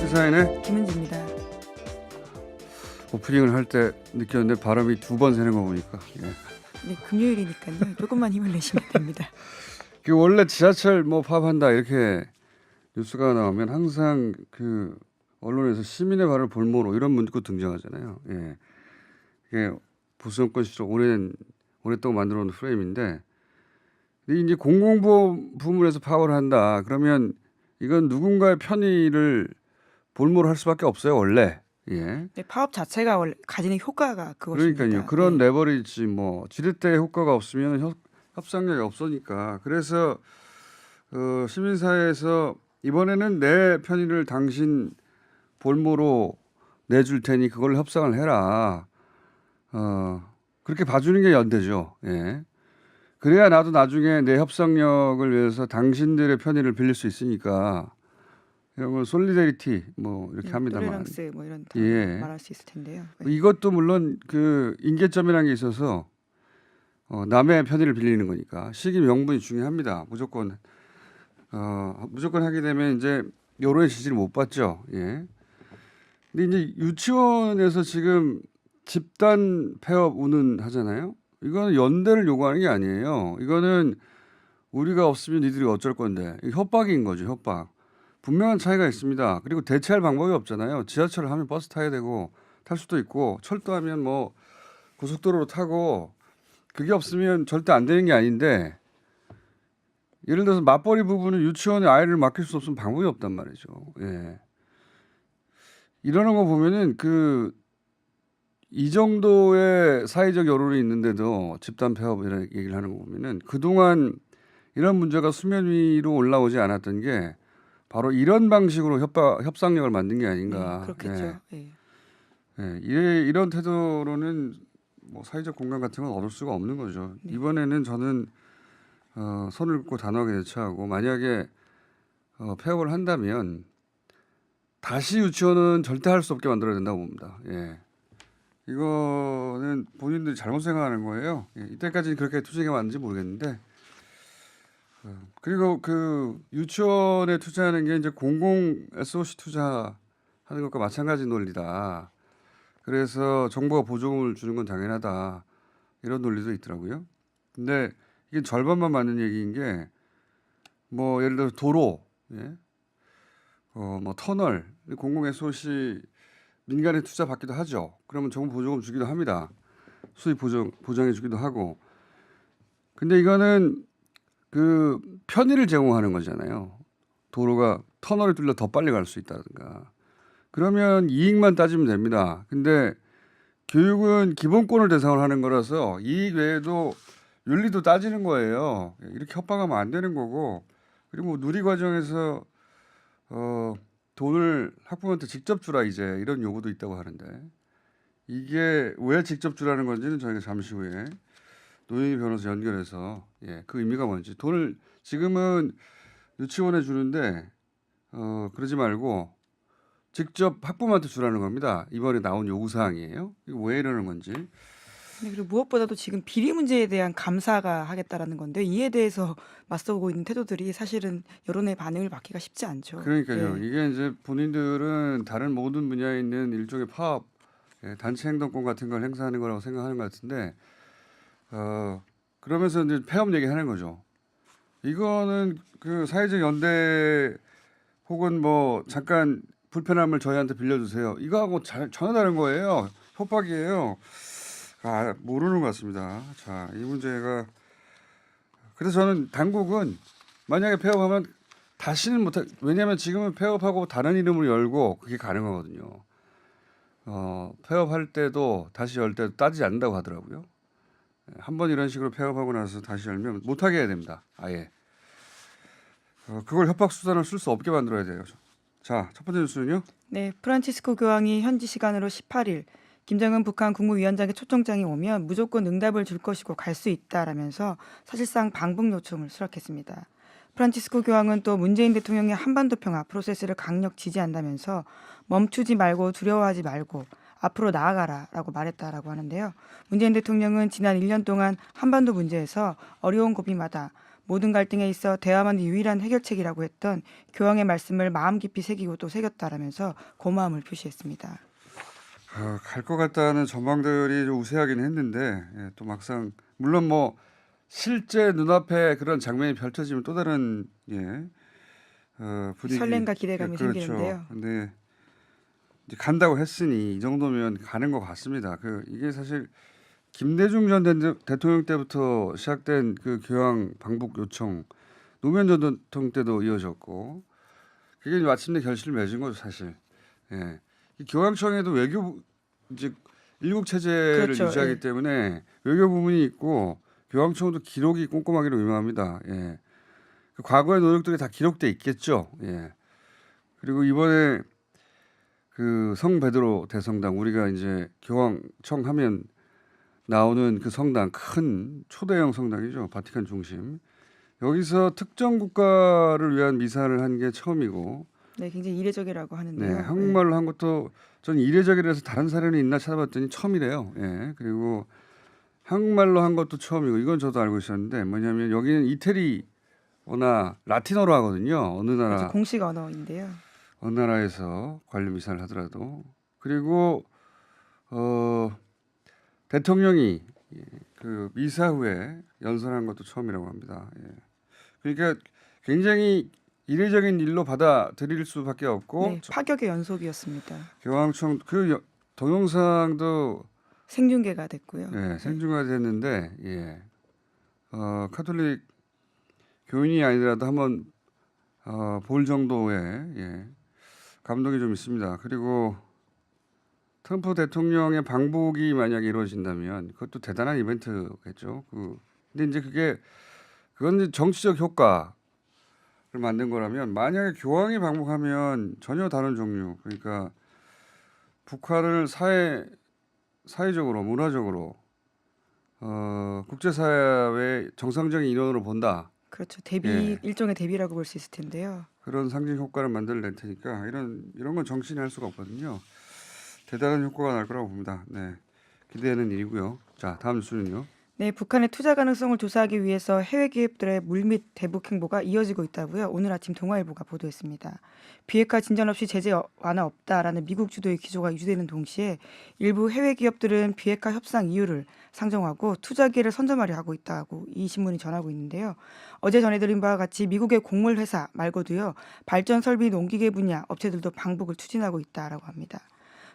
시사인의 김은지입니다. 오프닝을 할 때 느꼈는데 바람이 2번 새는 거 보니까. 예. 네, 금요일이니까요. 조금만 힘을 내시면 됩니다. 그 원래 지하철 뭐 파업한다 이렇게 뉴스가 나오면 항상 그 언론에서 시민의 발을 볼모로 이런 문구 등장하잖아요. 예. 이게 보수 정권 시절 오랫동안 만들어온 프레임인데, 근데 이제 공공보험 부문에서 파업을 한다. 그러면 이건 누군가의 편의를 볼모로 할 수밖에 없어요, 원래. 예. 네, 파업 자체가 원래 가지는 효과가 그것입니다. 그러니까요. 그런 네. 레버리지 뭐 지렛대 효과가 없으면 협상력이 없으니까. 그래서 시민사회에서 이번에는 내 편의를 당신 볼모로 내줄 테니 그걸 협상을 해라. 그렇게 봐주는 게 연대죠. 예. 그래야 나도 나중에 내 협상력을 위해서 당신들의 편의를 빌릴 수 있으니까 이런 건 솔리데리티 뭐 이렇게 합니다만. 토레랑스 뭐 이런 다 예. 말할 수 있을 텐데요. 네. 이것도 물론 그 인계점이라는 게 있어서 남의 편의를 빌리는 거니까 시기 명분이 중요합니다. 무조건 하게 되면 이제 여론의 지지를 못 받죠. 예. 근데 이제 유치원에서 지금 집단 폐업 운운하잖아요. 이거는 연대를 요구하는 게 아니에요. 이거는 우리가 없으면 니들이 어쩔 건데 협박인 거죠. 협박. 분명한 차이가 있습니다. 그리고 대체할 방법이 없잖아요. 지하철을 하면 버스 타야 되고 탈 수도 있고 철도하면 뭐 고속도로로 타고 그게 없으면 절대 안 되는 게 아닌데, 예를 들어서 맞벌이 부부는 유치원에 아이를 맡길 수 없으면 방법이 없단 말이죠. 예. 이러는 거 보면은 이 정도의 사회적 여론이 있는데도 집단 폐업 이런 얘기를 하는 거 보면은 그동안 이런 문제가 수면 위로 올라오지 않았던 게 바로 이런 방식으로 협상력을 만든 게 아닌가. 그렇겠죠. 예. 예. 이런 태도로는 뭐 사회적 공감 같은 건 얻을 수가 없는 거죠. 네. 이번에는 저는 손을 긋고 단호하게 대처하고, 만약에 폐업을 한다면 다시 유치원은 절대 할 수 없게 만들어야 된다고 봅니다. 예. 이거는 본인들이 잘못 생각하는 거예요. 예. 이때까지는 그렇게 투쟁해 왔는지 모르겠는데, 그리고 그 유치원에 투자하는 게 이제 공공 SOC 투자하는 것과 마찬가지 논리다. 그래서 정부가 보조금을 주는 건 당연하다. 이런 논리도 있더라고요. 근데 이게 절반만 맞는 얘기인 게, 뭐 예를 들어 도로, 예? 뭐 터널, 공공 SOC 민간에 투자 받기도 하죠. 그러면 정부 보조금 주기도 합니다. 수입 보장해 주기도 하고. 근데 이거는 그 편의를 제공하는 거잖아요. 도로가 터널을 뚫려 더 빨리 갈 수 있다든가. 그러면 이익만 따지면 됩니다. 근데 교육은 기본권을 대상으로 하는 거라서 이익 외에도 윤리도 따지는 거예요. 이렇게 협박하면 안 되는 거고, 그리고 누리 과정에서 돈을 학부모한테 직접 주라 이제 이런 요구도 있다고 하는데, 이게 왜 직접 주라는 건지는 저희가 잠시 후에 노영희 변호사 연결해서 그 의미가 뭔지. 돈을 지금은 유치원에 주는데 그러지 말고 직접 학부모한테 주라는 겁니다. 이번에 나온 요구사항이에요. 이거 왜 이러는 건지. 네, 그리고 무엇보다도 지금 비리 문제에 대한 감사가 하겠다라는 건데, 이에 대해서 맞서고 있는 태도들이 사실은 여론의 반응을 받기가 쉽지 않죠. 그러니까요. 예. 이게 이제 본인들은 다른 모든 분야에 있는 일종의 파업, 단체 행동권 같은 걸 행사하는 거라고 생각하는 것 같은데, 그러면서 이제 폐업 얘기하는 거죠. 이거는 그 사회적 연대 혹은 뭐 잠깐 불편함을 저희한테 빌려주세요. 이거하고 전혀 다른 거예요. 협박이에요. 모르는 것 같습니다. 자, 이 문제가, 그래서 저는 당국은 만약에 폐업하면 다시는 못해. 왜냐하면 지금은 폐업하고 다른 이름으로 열고 그게 가능하거든요. 폐업할 때도 다시 열 때도 따지지 않는다고 하더라고요. 한번 이런 식으로 폐업하고 나서 다시 열면 못하게 해야 됩니다. 아예. 그걸 협박 수단을 쓸 수 없게 만들어야 돼요. 자, 첫 번째 뉴스는요. 네, 프란치스코 교황이 현지 시간으로 18일 김정은 북한 국무위원장의 초청장이 오면 무조건 응답을 줄 것이고 갈 수 있다라면서 사실상 방북 요청을 수락했습니다. 프란치스코 교황은 또 문재인 대통령의 한반도 평화 프로세스를 강력 지지한다면서 멈추지 말고 두려워하지 말고 앞으로 나아가라라고 말했다라고 하는데요. 문재인 대통령은 지난 1년 동안 한반도 문제에서 어려운 고비마다 모든 갈등에 있어 대화만이 유일한 해결책이라고 했던 교황의 말씀을 마음 깊이 새기고 또 새겼다라면서 고마움을 표시했습니다. 갈 것 같다는 전망들이 좀 우세하긴 했는데 예, 또 막상 물론 뭐 실제 눈앞에 그런 장면이 펼쳐지면 또 다른 예, 분위기 설렘과 기대감이 그렇죠. 생기는데요. 근데 이제 간다고 했으니 이 정도면 가는 것 같습니다. 이게 사실 김대중 전 대통령 때부터 시작된 그 교황 방북 요청 노무현 전 대통령 때도 이어졌고 그게 마침내 결실을 맺은 거죠 사실. 예. 이 교황청에도 외교 이제 일국 체제를 그렇죠. 유지하기 예. 때문에 외교 부문이 있고 교황청도 기록이 꼼꼼하기로 유명합니다. 예. 그 과거의 노력들이 다 기록돼 있겠죠. 예. 그리고 이번에 그 성베드로 대성당 우리가 이제 교황청 하면 나오는 그 성당 큰 초대형 성당이죠. 바티칸 중심. 여기서 특정 국가를 위한 미사를 한 게 처음이고 네, 굉장히 이례적이라고 네, 하는데요. 예. 한국말로 한 것도 전 이례적이라서 다른 사례는 있나 찾아봤더니 처음이래요. 예. 그리고 한국말로 한 것도 처음이고 이건 저도 알고 있었는데 뭐냐면 여기는 이태리어나 라틴어로 하거든요. 그렇죠. 공식 언어인데요. 어느 나라에서 관료 미사를 하더라도 그리고 어, 대통령이 예, 그 미사 후에 연설한 것도 처음이라고 합니다. 예. 그러니까 굉장히 이례적인 일로 받아들일 수밖에 없고 네, 파격의 연속이었습니다. 교황청 동영상도 생중계가 됐고요. 예, 네. 생중가 됐는데 예. 카톨릭 교인이 아니더라도 한번 볼 정도의 예, 감동이 좀 있습니다. 그리고 트럼프 대통령의 방북이 만약에 이루어진다면 그것도 대단한 이벤트겠죠. 근데 이제 그건 이제 정치적 효과를 만든 거라면 만약에 교황이 방북하면 전혀 다른 종류. 그러니까 북한을 사회적으로 문화적으로 국제사회의 정상적인 인원으로 본다. 그렇죠. 대비 예. 일종의 대비라고 볼 수 있을 텐데요. 그런 상징 효과를 만들어낼 테니까 이런 건 정치인이 할 수가 없거든요. 대단한 효과가 날 거라고 봅니다. 네. 기대하는 일이고요. 자, 다음 뉴스는요. 네, 북한의 투자 가능성을 조사하기 위해서 해외 기업들의 물밑 대북 행보가 이어지고 있다고요. 오늘 아침 동아일보가 보도했습니다. 비핵화 진전 없이 제재 완화 없다라는 미국 주도의 기조가 유지되는 동시에 일부 해외 기업들은 비핵화 협상 이유를 상정하고 투자 기회를 선점하려 하고 있다고 이 신문이 전하고 있는데요. 어제 전해드린 바와 같이 미국의 곡물 회사 말고도요. 발전 설비 농기계 분야 업체들도 방북을 추진하고 있다라고 합니다.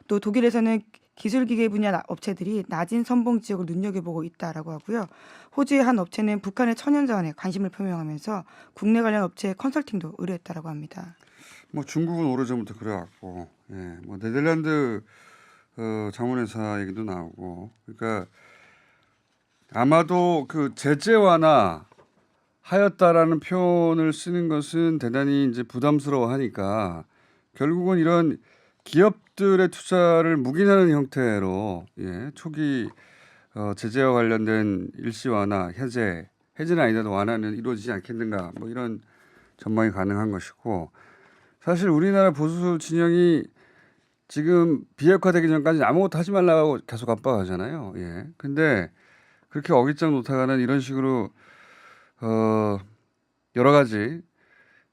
또 독일에서는 기술기계 분야 업체들이 낮은 선봉 지역을 눈여겨보고 있다라고 하고요. 호주의 한 업체는 북한의 천연자원에 관심을 표명하면서 국내 관련 업체의 컨설팅도 의뢰했다라고 합니다. 뭐 중국은 오래전부터 그래왔고, 예, 뭐 네덜란드 자문회사 얘기도 나오고, 그러니까 아마도 그 제재 완화 하였다라는 표현을 쓰는 것은 대단히 이제 부담스러워하니까 결국은 이런 기업들의 투자를 묵인하는 형태로 예, 초기 제재와 관련된 일시 완화, 해제는 아니더라도 완화는 이루어지지 않겠는가 뭐 이런 전망이 가능한 것이고 사실 우리나라 보수 진영이 지금 비핵화되기 전까지 아무것도 하지 말라고 계속 압박하잖아요. 예. 근데 그렇게 어깃장 놓다가는 이런 식으로 여러 가지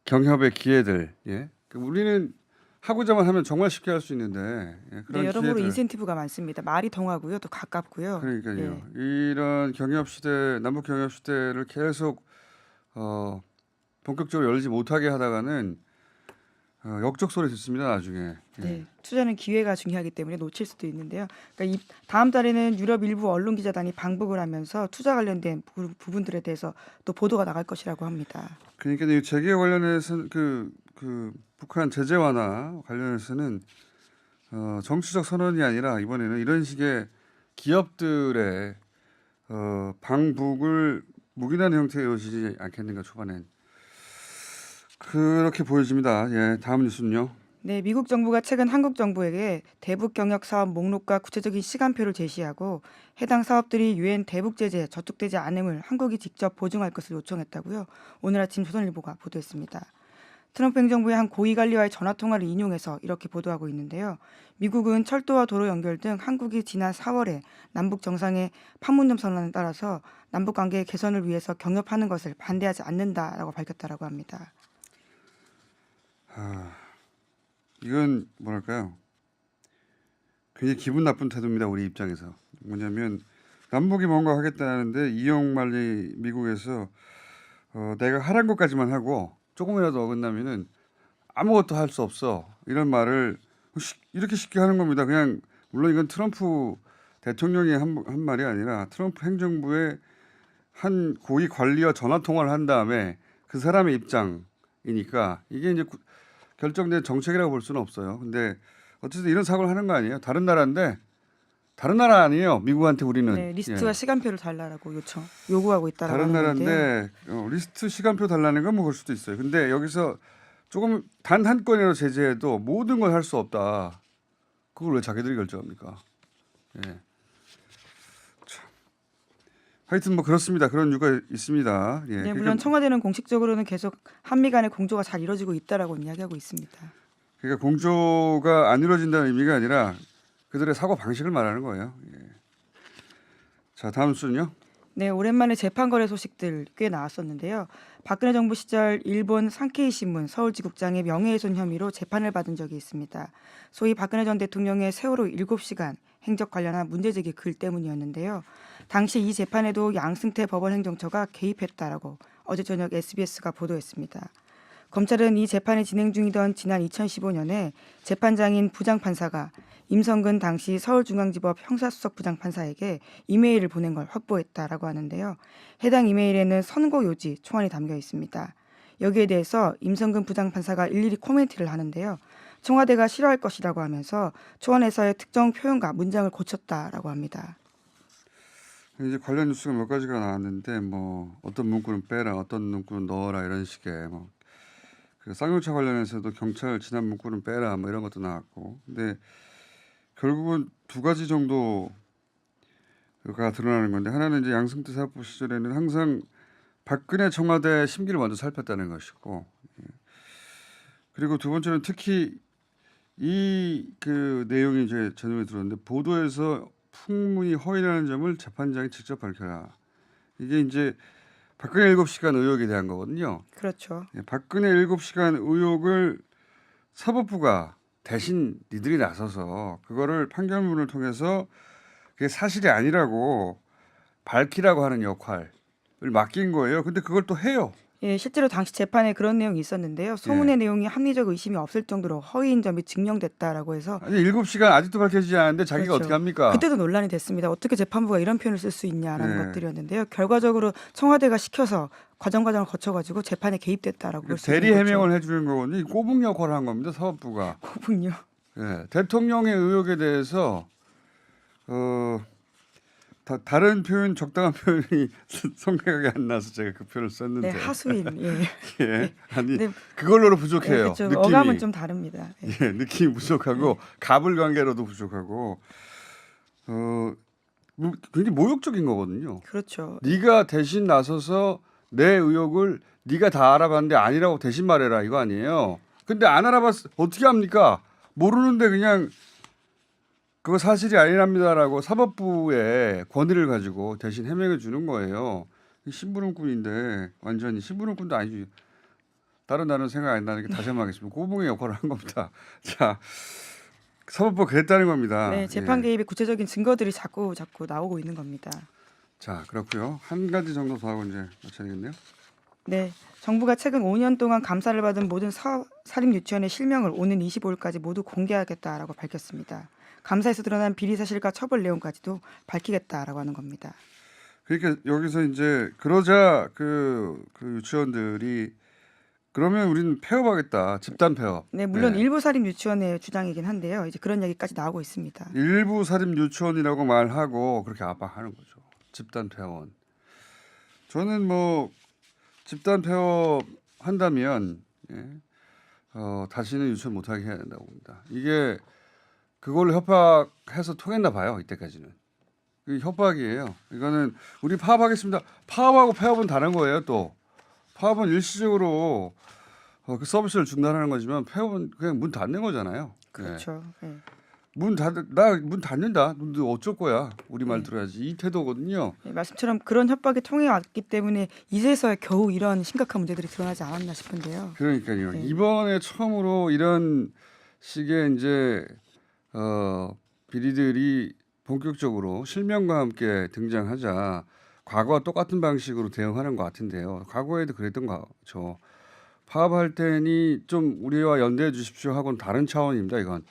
경협의 기회들, 예. 우리는 하고자만 하면 정말 쉽게 할 수 있는데 예, 그런 네, 여러모로 기회들. 인센티브가 많습니다. 말이 통하고요, 또 가깝고요. 그러니까요. 예. 이런 경협 시대, 남북 경협 시대를 계속 본격적으로 열지 못하게 하다가는 역적소리 듣습니다. 나중에. 예. 네, 투자는 기회가 중요하기 때문에 놓칠 수도 있는데요. 그러니까 다음 달에는 유럽 일부 언론 기자단이 방북을 하면서 투자 관련된 부분들에 대해서 또 보도가 나갈 것이라고 합니다. 그러니까 이 재계 관련해서 그 북한 제재 완화 관련해서는 정치적 선언이 아니라 이번에는 이런 식의 기업들의 방북을 묵인하는 형태로 이루어지지 않겠는가 초반엔 그렇게 보여집니다. 예, 다음 뉴스는요. 네, 미국 정부가 최근 한국 정부에게 대북 경역 사업 목록과 구체적인 시간표를 제시하고 해당 사업들이 유엔 대북 제재에 저촉되지 않음을 한국이 직접 보증할 것을 요청했다고요. 오늘 아침 조선일보가 보도했습니다. 트럼프 행정부의 한 고위 관리와의 전화 통화를 인용해서 이렇게 보도하고 있는데요. 미국은 철도와 도로 연결 등 한국이 지난 4월에 남북 정상의 판문점 선언에 따라서 남북 관계의 개선을 위해서 경협하는 것을 반대하지 않는다라고 밝혔다라고 합니다. 이건 뭐랄까요? 굉장히 기분 나쁜 태도입니다. 우리 입장에서. 뭐냐면 남북이 뭔가 하겠다는데 이용만리 미국에서 내가 하란 것까지만 하고 조금이라도 어긋나면은 아무것도 할 수 없어. 이런 말을 이렇게 쉽게 하는 겁니다. 그냥 물론 이건 트럼프 대통령이 한 말이 아니라 트럼프 행정부의 한 고위 관리와 전화 통화를 한 다음에 그 사람의 입장이니까 이게 이제 결정된 정책이라고 볼 수는 없어요. 근데 어쨌든 이런 사고를 하는 거 아니에요. 다른 나라인데 다른 나라 아니에요. 미국한테 우리는. 네, 리스트와 시간표를 달라고 요구하고 있다라고 다른 하는 건데요. 나라인데 리스트 시간표 달라는 건 뭐 그럴 수도 있어요. 근데 여기서 조금 단 한 건이라도 제재해도 모든 걸 할 수 없다. 그걸 왜 자기들이 결정합니까? 예. 참. 하여튼 뭐 그렇습니다. 그런 이유가 있습니다. 예. 네, 물론 청와대는 공식적으로는 계속 한미 간의 공조가 잘 이루어지고 있다라고 이야기하고 있습니다. 그러니까 공조가 안 이루어진다는 의미가 아니라 그들의 사고 방식을 말하는 거예요. 예. 자, 다음 순요. 네, 오랜만에 재판거래 소식들 꽤 나왔었는데요. 박근혜 정부 시절 일본 산케이 신문 서울지국장의 명예훼손 혐의로 재판을 받은 적이 있습니다. 소위 박근혜 전 대통령의 세월호 7시간 행적 관련한 문제제기 글 때문이었는데요. 당시 이 재판에도 양승태 법원행정처가 개입했다라고 어제 저녁 SBS가 보도했습니다. 검찰은 이 재판이 진행 중이던 지난 2015년에 재판장인 부장판사가 임성근 당시 서울중앙지법 형사수석 부장판사에게 이메일을 보낸 걸 확보했다라고 하는데요. 해당 이메일에는 선고 요지 초안이 담겨 있습니다. 여기에 대해서 임성근 부장판사가 일일이 코멘트를 하는데요. 청와대가 싫어할 것이라고 하면서 초안에서의 특정 표현과 문장을 고쳤다라고 합니다. 이제 관련 뉴스가 몇 가지가 나왔는데 뭐 어떤 문구는 빼라, 어떤 문구는 넣어라 이런 식의 뭐 그 쌍용차 관련해서도 경찰 지난 문구는 빼라 뭐 이런 것도 나왔고, 근데 결국은 두 가지 정도가 드러나는 건데 하나는 이제 양승태 사법부 시절에는 항상 박근혜 청와대 심기를 먼저 살폈다는 것이고, 그리고 두 번째는 특히 이 그 내용이 이제 제 눈에 들어왔는데 보도에서 풍문이 허위라는 점을 재판장이 직접 밝혀라. 이게 이제 박근혜 7시간 의혹에 대한 거거든요. 그렇죠. 박근혜 7시간 의혹을 사법부가 대신 니들이 나서서 그거를 판결문을 통해서 그게 사실이 아니라고 밝히라고 하는 역할을 맡긴 거예요. 근데 그걸 또 해요. 예, 실제로 당시 재판에 그런 내용이 있었는데요. 소문의 내용이 합리적 의심이 없을 정도로 허위인 점이 증명됐다라고 해서 아니 7시간 아직도 밝혀지지 않았는데 자기가 그렇죠. 어떻게 합니까? 그때도 논란이 됐습니다. 어떻게 재판부가 이런 표현을 쓸 수 있냐라는 네. 것들이었는데요. 결과적으로 청와대가 시켜서 과정을 거쳐가지고 재판에 개입됐다라고 볼 수 있는 대리 거죠. 해명을 해주는 거거든요. 꼬북 역할을 한 겁니다. 사법부가. 그렇군요. 예, 대통령의 의혹에 대해서 다른 표현, 적당한 표현이 생각이 안 나서 제가 그 표현을 썼는데. 네, 하수인. 예. 예, 아니 네. 그걸로는 부족해요. 그렇죠. 느낌이. 어감은 좀 다릅니다. 예. 예, 느낌이 부족하고 가불관계로도 부족하고 굉장히 모욕적인 거거든요. 그렇죠. 네가 대신 나서서 내 의혹을 네가 다 알아봤는데 아니라고 대신 말해라 이거 아니에요. 근데 안 알아봤 어떻게 합니까? 모르는데 그냥 그거 사실이 아니랍니다라고 사법부의 권위를 가지고 대신 해명해 주는 거예요. 심부름꾼인데 완전히 심부름꾼도 아니지. 다른 생각 안 나니까 다시 한번 하겠습니다. 꼬붕의 역할을 한 겁니다. 자, 사법부가 그랬다는 겁니다. 네, 재판 예. 개입의 구체적인 증거들이 자꾸 나오고 있는 겁니다. 자, 그렇고요. 한 가지 정도 더 하고 이제 마쳐야겠네요. 네, 정부가 최근 5년 동안 감사를 받은 모든 사립 유치원의 실명을 오는 25일까지 모두 공개하겠다라고 밝혔습니다. 감사에서 드러난 비리 사실과 처벌 내용까지도 밝히겠다라고 하는 겁니다. 그러니까 여기서 이제 그러자 그 유치원들이 그러면 우리는 폐업하겠다. 집단 폐업. 네, 물론 네. 일부 사립 유치원의 주장이긴 한데요. 이제 그런 얘기까지 나오고 있습니다. 일부 사립 유치원이라고 말하고 그렇게 압박하는 거죠. 집단 폐원. 저는 뭐 집단 폐업 한다면 다시는 유치원 못하게 해야 된다고 봅니다. 이게 그걸 협박해서 통했나 봐요. 이때까지는. 이 협박이에요. 이거는 우리 파업하겠습니다. 파업하고 폐업은 다른 거예요. 또 파업은 일시적으로 그 서비스를 중단하는 거지만 폐업은 그냥 문 닫는 거잖아요. 그렇죠. 네. 문 닫는다. 너 어쩔 거야. 우리 말 네. 들어야지. 이 태도거든요. 네, 말씀처럼 그런 협박이 통해 왔기 때문에 이제서야 겨우 이런 심각한 문제들이 드러나지 않았나 싶은데요. 그러니까요. 네. 이번에 처음으로 이런 식의 이제 비리들이 본격적으로 실명과 함께 등장하자 과거와 똑같은 방식으로 대응하는 것 같은데요. 과거에도 그랬던 거죠. 파업할 때니 좀 우리와 연대해 주십시오 하고는 다른 차원입니다. 이건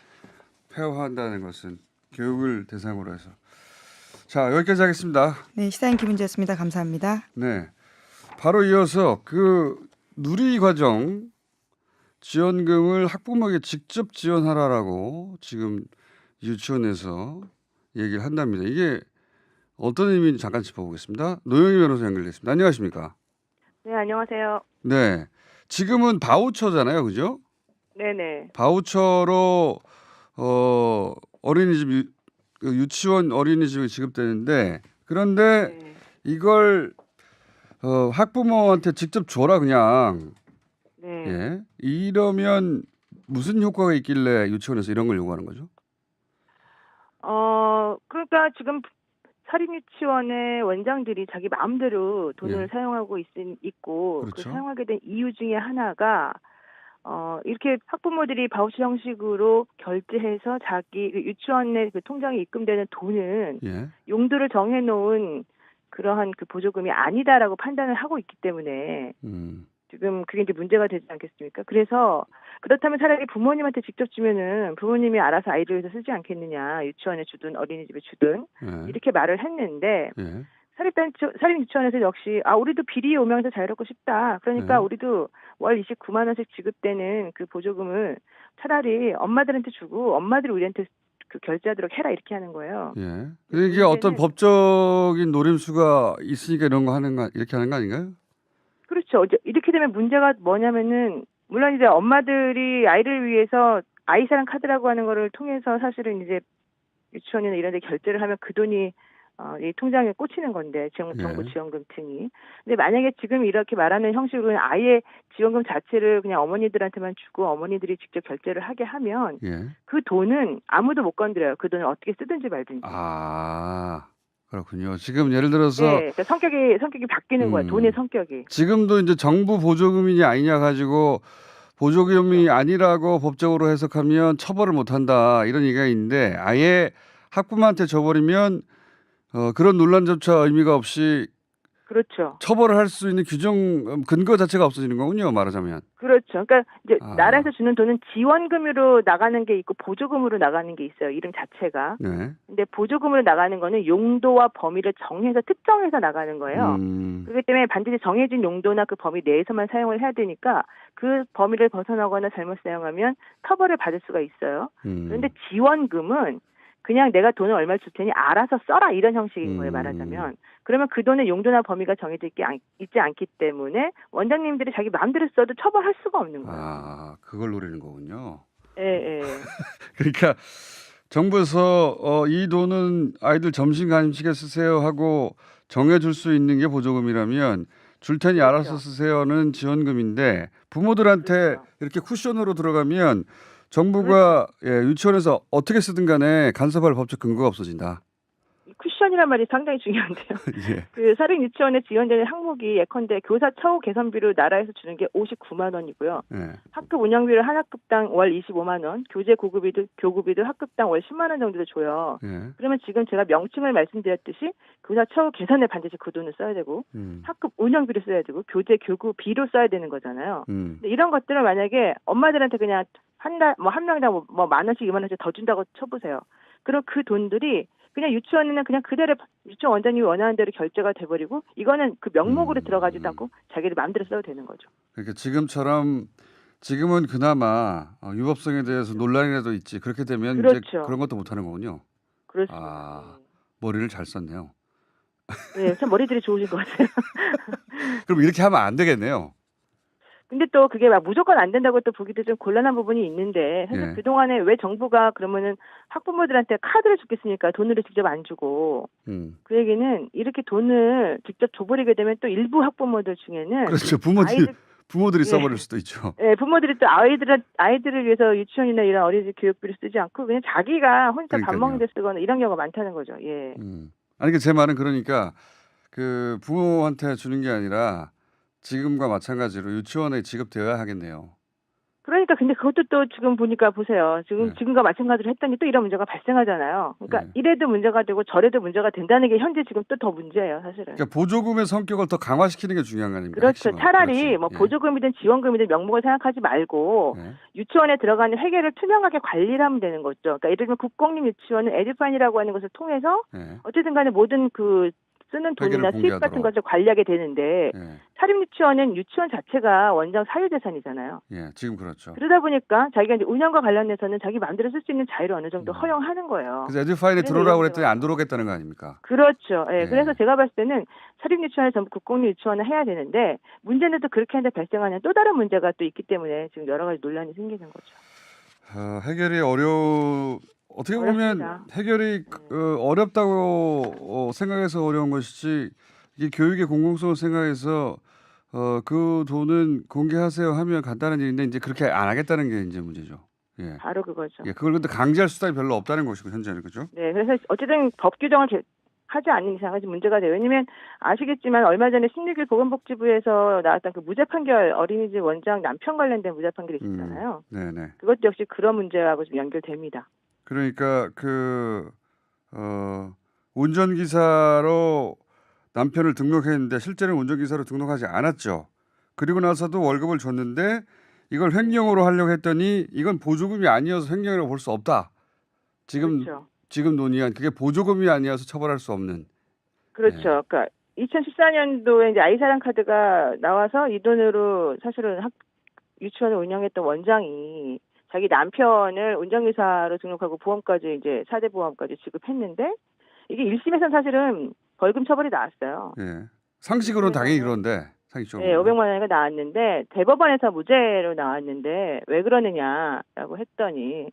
폐업한다는 것은 교육을 대상으로 해서. 자, 여기까지 하겠습니다. 네, 시사인 김은지였습니다. 감사합니다. 네. 바로 이어서 그 누리과정 지원금을 학부모에게 직접 지원하라라고 지금 유치원에서 얘기를 한답니다. 이게 어떤 의미인지 잠깐 짚어보겠습니다. 노영희 변호사 연결됐습니다. 안녕하십니까? 네, 안녕하세요. 네. 지금은 바우처잖아요. 그죠? 네네. 바우처로 어린이집 유치원 어린이집이 지급되는데 그런데 네. 이걸 학부모한테 직접 줘라 그냥. 네. 예. 이러면 무슨 효과가 있길래 유치원에서 이런 걸 요구하는 거죠? 그러니까 지금 사립유치원의 원장들이 자기 마음대로 돈을 예. 사용하고 있고, 그 그렇죠. 사용하게 된 이유 중에 하나가, 이렇게 학부모들이 바우처 형식으로 결제해서 자기 그 유치원의 그 통장에 입금되는 돈은 예. 용도를 정해놓은 그러한 그 보조금이 아니다라고 판단을 하고 있기 때문에, 지금 그게 이제 문제가 되지 않겠습니까? 그래서 그렇다면 차라리 부모님한테 직접 주면은 부모님이 알아서 아이를 위해서 쓰지 않겠느냐, 유치원에 주든 어린이집에 주든 예. 이렇게 말을 했는데 예. 사립 유치원에서 역시 우리도 비리 오명에서 자유롭고 싶다. 그러니까 네. 우리도 월 29만 원씩 지급되는 그 보조금을 차라리 엄마들한테 주고 엄마들이 우리한테 그 결제하도록 해라 이렇게 하는 거예요. 예. 근데 이게 어떤 법적인 노림수가 있으니까 이렇게 하는 거 아닌가요? 그렇죠. 이제 이렇게 되면 문제가 뭐냐면은 물론 이제 엄마들이 아이를 위해서 아이사랑 카드라고 하는 거를 통해서 사실은 이제 유치원이나 이런 데 결제를 하면 그 돈이 이 통장에 꽂히는 건데 정부 예. 지원금 등이. 근데 만약에 지금 이렇게 말하는 형식으로는 아예 지원금 자체를 그냥 어머니들한테만 주고 어머니들이 직접 결제를 하게 하면 예. 그 돈은 아무도 못 건드려요. 그 돈을 어떻게 쓰든지 말든지. 아, 그렇군요. 지금 예를 들어서 네, 그러니까 성격이 바뀌는 거예요. 돈의 성격이. 지금도 이제 정부 보조금이냐 아니냐 가지고 보조금이 아니라고 법적으로 해석하면 처벌을 못 한다 이런 얘기가 있는데 아예 학부모한테 줘버리면 그런 논란조차 의미가 없이 그렇죠. 처벌을 할 수 있는 규정 근거 자체가 없어지는 거군요. 말하자면. 그렇죠. 그러니까 이제 아. 나라에서 주는 돈은 지원금으로 나가는 게 있고 보조금으로 나가는 게 있어요. 이름 자체가. 네. 근데 보조금으로 나가는 거는 용도와 범위를 정해서 특정해서 나가는 거예요. 그렇기 때문에 반드시 정해진 용도나 그 범위 내에서만 사용을 해야 되니까 그 범위를 벗어나거나 잘못 사용하면 처벌을 받을 수가 있어요. 그런데 지원금은 그냥 내가 돈을 얼마 줄 테니 알아서 써라 이런 형식인 거예요. 말하자면. 그러면 그 돈의 용도나 범위가 정해져 있지 않기 때문에 원장님들이 자기 마음대로 써도 처벌할 수가 없는 거예요. 아, 그걸 노리는 거군요. 예. 그러니까 정부에서 이 돈은 아이들 점심 간식에 쓰세요 하고 정해줄 수 있는 게 보조금이라면 줄 테니 그렇죠. 알아서 쓰세요는 지원금인데 부모들한테 그렇죠. 이렇게 쿠션으로 들어가면 정부가 유치원에서 어떻게 쓰든 간에 간섭할 법적 근거가 없어진다. 이 쿠션이란 말이 상당히 중요한데요. 예. 그 사립 유치원에 지원되는 항목이 예컨대 교사 처우 개선비로 나라에서 주는 게 59만 원이고요. 예. 학급 운영비를 한 학급당 월 25만 원, 교재 교구비도 학급당 월 10만 원 정도를 줘요. 예. 그러면 지금 제가 명칭을 말씀드렸듯이 교사 처우 개선에 반드시 그 돈을 써야 되고 학급 운영비를 써야 되고 교재 교구비로 써야 되는 거잖아요. 근데 이런 것들을 만약에 엄마들한테 그냥 한 명당 뭐 만 원씩 2만 원씩 더 준다고 쳐보세요. 그럼 그 돈들이 그냥 유치원에는 그냥 그대로 유치원 원장님이 원하는 대로 결제가 돼버리고 이거는 그 명목으로 들어가지도 않고 자기들 마음대로 써도 되는 거죠. 그러니까 지금은 그나마 유법성에 대해서 논란이라도 있지. 그렇게 되면 그렇죠. 이제 그런 것도 못 하는 거군요. 그렇습니다. 머리를 잘 썼네요. 네, 참 머리들이 좋으신 것 같아요. 그럼 이렇게 하면 안 되겠네요. 근데 또 그게 막 무조건 안 된다고 또 보기도 좀 곤란한 부분이 있는데 사실 그동안에 왜 정부가 그러면은 학부모들한테 카드를 줬겠습니까? 돈으로 직접 안 주고. 그 얘기는 이렇게 돈을 직접 줘버리게 되면 또 일부 학부모들 중에는 그렇죠. 부모들이 예. 써버릴 수도 있죠. 예, 부모들이 또 아이들을 위해서 유치원이나 이런 어린이집 교육비를 쓰지 않고 그냥 자기가 혼자 밥 그러니까요. 먹는 데 쓰거나 이런 경우가 많다는 거죠. 예. 아니 그 제 말은 그러니까 그 부모한테 주는 게 아니라 지금과 마찬가지로 유치원에 지급되어야 하겠네요. 그러니까 근데 그것도 또 지금 보니까 보세요. 네. 지금과 마찬가지로 했더니 또 이런 문제가 발생하잖아요. 그러니까 네. 이래도 문제가 되고 저래도 문제가 된다는 게 현재 지금 또 더 문제예요, 사실은. 그러니까 보조금의 성격을 더 강화시키는 게 중요한 거 아닙니까? 그렇죠. 핵심은. 차라리 그렇지. 뭐 예. 보조금이든 지원금이든 명목을 생각하지 말고 예. 유치원에 들어가는 회계를 투명하게 관리를 하면 되는 거죠. 그러니까 예를 들면 국공립 유치원은 에듀파인이라고 하는 것을 통해서 예. 어쨌든 간에 모든 그 쓰는 돈이나 회계를 수입 같은 공개하도록. 것을 관리하게 되는데 예. 사립 유치원은 유치원 자체가 원장 사유재산이잖아요. 예. 지금 그렇죠. 그러다 보니까 자기가 이제 운영과 관련해서는 자기 마음대로 쓸 수 있는 자유를 어느 정도 허용하는 거예요. 그래서 에듀파인에 그래서 들어오라고 이런 그랬더니 문제가 안 들어오겠다는 거 아닙니까? 그렇죠. 예. 예. 그래서 제가 봤을 때는 사립 유치원을 전부 국공립 유치원을 해야 되는데 문제는 또 그렇게 하는데 발생하는 또 다른 문제가 또 있기 때문에 지금 여러 가지 논란이 생기는 거죠. 해결이 어떻게 보면 어렵습니다. 해결이 어렵다고 생각해서 어려운 것이지 이게 교육의 공공성을 생각해서 그 돈은 공개하세요 하면 간단한 일인데 이제 그렇게 안 하겠다는 게 이제 문제죠. 예. 바로 그거죠. 예, 그걸 근데 강제할 수단이 별로 없다는 것이고 현재는 그죠? 네. 그래서 어쨌든 법 규정을 하지 않는 이상은 문제가 돼요. 왜냐하면 아시겠지만 얼마 전에 16일 보건복지부에서 나왔던 그 무죄 판결 어린이집 원장 남편 관련된 무죄 판결이 있었잖아요. 네네. 그것도 역시 그런 문제하고 좀 연결됩니다. 그러니까 운전기사로 남편을 등록했는데 실제는 운전기사로 등록하지 않았죠. 그리고 나서도 월급을 줬는데 이걸 횡령으로 하려고 했더니 이건 보조금이 아니어서 횡령이라고 볼 수 없다. 그렇죠. 지금 논의한 그게 보조금이 아니어서 처벌할 수 없는. 그렇죠. 네. 그러니까 2014년도에 이제 아이사랑 카드가 나와서 이 돈으로 사실은 유치원을 운영했던 원장이 자기 남편을 운전기사로 등록하고 보험까지 이제 4대 보험까지 지급했는데 이게 1심에서는 사실은 벌금 처벌이 나왔어요. 예. 상식으로는 당연히 그런데 상식적으로. 네, 500만 원이 나왔는데 대법원에서 무죄로 나왔는데 왜 그러느냐라고 했더니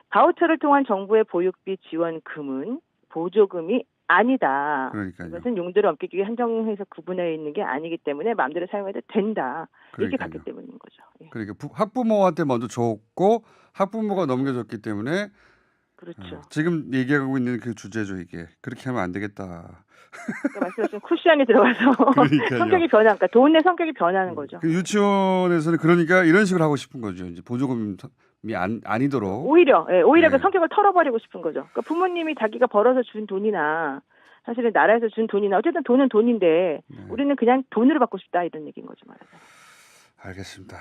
바우처를 통한 정부의 보육비 지원금은 보조금이 아니다. 그러니까요. 이것은 용도를 엄격하게 한정해서 구분해 있는 게 아니기 때문에 마음대로 사용해도 된다. 이렇게 그러니까요. 갔기 때문인 거죠. 예. 그러니까 학부모한테 먼저 줬고 학부모가 넘겨줬기 때문에 그렇죠. 지금 얘기하고 있는 그 주제죠 이게. 그렇게 하면 안 되겠다. 그러니까 말씀하신 쿠션이 들어가서 그러니까요. 성격이 그러니까 돈의 성격이 변하는 거죠. 그 유치원에서는 그러니까 이런 식으로 하고 싶은 거죠. 이제 보조금이 아니도록. 오히려 네. 그 성격을 털어버리고 싶은 거죠. 그러니까 부모님이 자기가 벌어서 준 돈이나 사실은 나라에서 준 돈이나 어쨌든 돈은 돈인데 우리는 그냥 돈으로 받고 싶다 이런 얘기인 거죠 말하자면. 알겠습니다.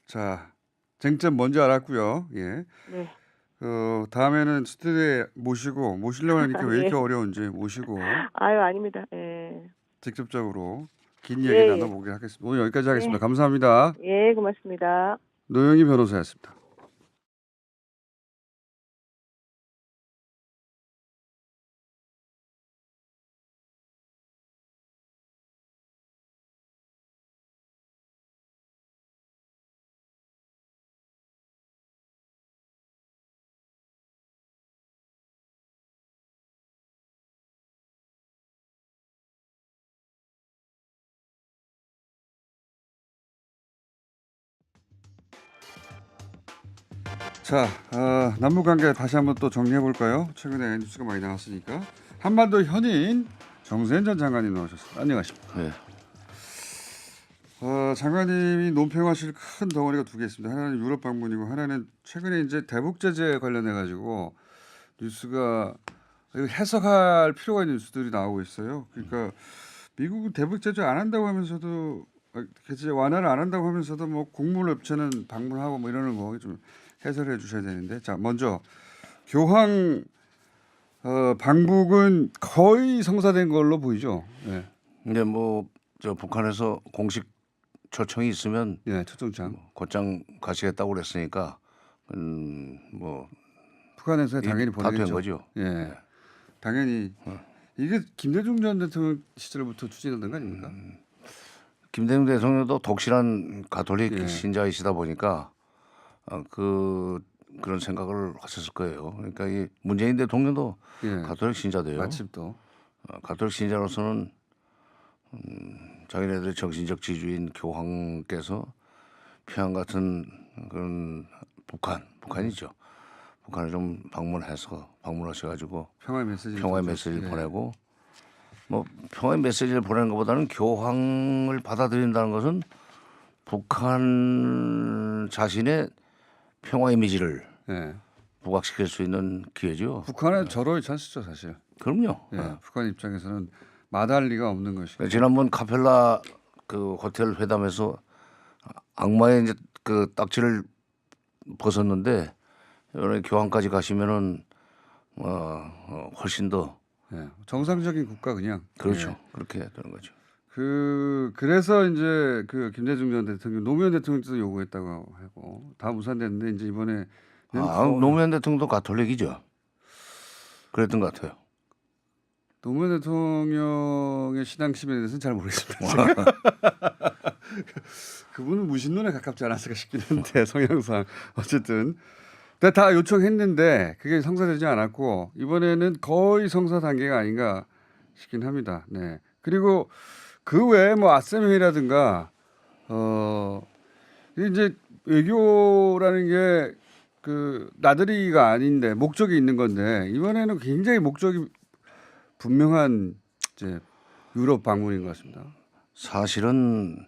자, 쟁점 뭔지 알았고요. 예. 네. 다음에는 스튜디오에 모시려고 하니까 왜 이렇게 예. 어려운지 모시고 아유 아닙니다. 예. 직접적으로 긴 얘기 예. 나눠보기로 하겠습니다. 오늘 여기까지 하겠습니다. 감사합니다. 예, 고맙습니다. 노영희 변호사였습니다. 자, 남북 관계 다시 한번 또 정리해 볼까요? 최근에 뉴스가 많이 나왔으니까. 한반도 현인 정세현 전 장관님 나오셨습니다. 안녕하십니까? 네. 장관님이 논평하실 큰 덩어리가 두 개 있습니다. 하나는 유럽 방문이고 하나는 최근에 이제 대북 제재 관련해 가지고 뉴스가 이거 해석할 필요가 있는 뉴스들이 나오고 있어요. 그러니까 미국은 대북 제재 안 한다고 하면서도 제재 완화를 안 한다고 하면서도 뭐 곡물 업체는 방문하고 뭐 이러는 거 좀 해설해 주셔야 되는데, 자 먼저 교황 방북은 거의 성사된 걸로 보이죠. 네. 근데 뭐 저 북한에서 공식 초청이 있으면 예, 초청장. 곧장 가시겠다고 그랬으니까 뭐 북한에서 당연히 다 된 보내겠죠. 거죠. 예, 당연히 이게 김대중 전 대통령 시절부터 추진하던 거 아닙니까? 김대중 대통령도 독실한 가톨릭 예. 신자이시다 보니까 그런 생각을 하셨을 거예요. 그러니까 이 문재인 대통령도 예, 가톨릭 신자돼요. 마침 또 가톨릭 신자로서는 자기네들의 정신적 지주인 교황께서 평양 같은 그런 북한이죠. 북한을 좀 방문하셔가지고 평화의 메시지를 보내고 뭐 평화의 메시지를 보내는 것보다는 교황을 받아들인다는 것은 북한 자신의 평화 이미지를 예. 부각시킬 수 있는 기회죠. 북한의 절호의 찬스죠, 사실. 그럼요. 예. 북한 입장에서는 마다할 리가 없는 것이고. 지난번 카펠라 그 호텔 회담에서 악마의 이제 그 딱지를 벗었는데 이번에 교황까지 가시면은 훨씬 더 예. 정상적인 국가 그냥. 그렇죠. 예. 그렇게 되는 거죠. 그래서 이제 그 김대중 전 대통령 노무현 대통령도 요구했다고 하고 다 무산됐는데 이제 이번에 노무현 대통령도 가톨릭이죠. 그랬던 것 같아요. 노무현 대통령의 신앙심에 대해서는 잘 모르겠습니다. 그분은 무신론에 가깝지 않았을까 싶긴 한데 성향상 어쨌든 다 요청했는데 그게 성사되지 않았고 이번에는 거의 성사 단계가 아닌가 싶긴 합니다. 네. 그리고 그 외에 뭐 아셈 회의라든가 이제 외교라는 게 그 나들이가 아닌데 목적이 있는 건데 이번에는 굉장히 목적이 분명한 이제 유럽 방문인 것 같습니다. 사실은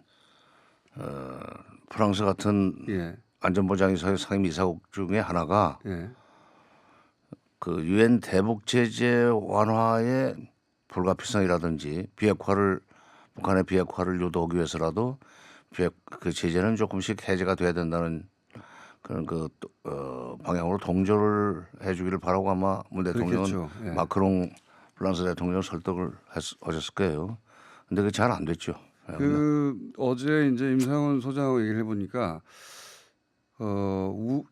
프랑스 같은 예, 안전보장이사회 상임이사국 중에 하나가 예, 그 유엔 대북 제재 완화의 불가피성이라든지 북한의 비핵화를 유도하기 위해서라도 그 제재는 조금씩 해제가 돼야 된다는 그런 방향으로 동조를 해주기를 바라고 아마 문 대통령은 그렇겠죠. 예. 마크롱 프랑스 대통령 설득을 하셨을 거예요. 근데 그게 잘 안 됐죠. 어제 이제 임상훈 소장하고 얘기를 해보니까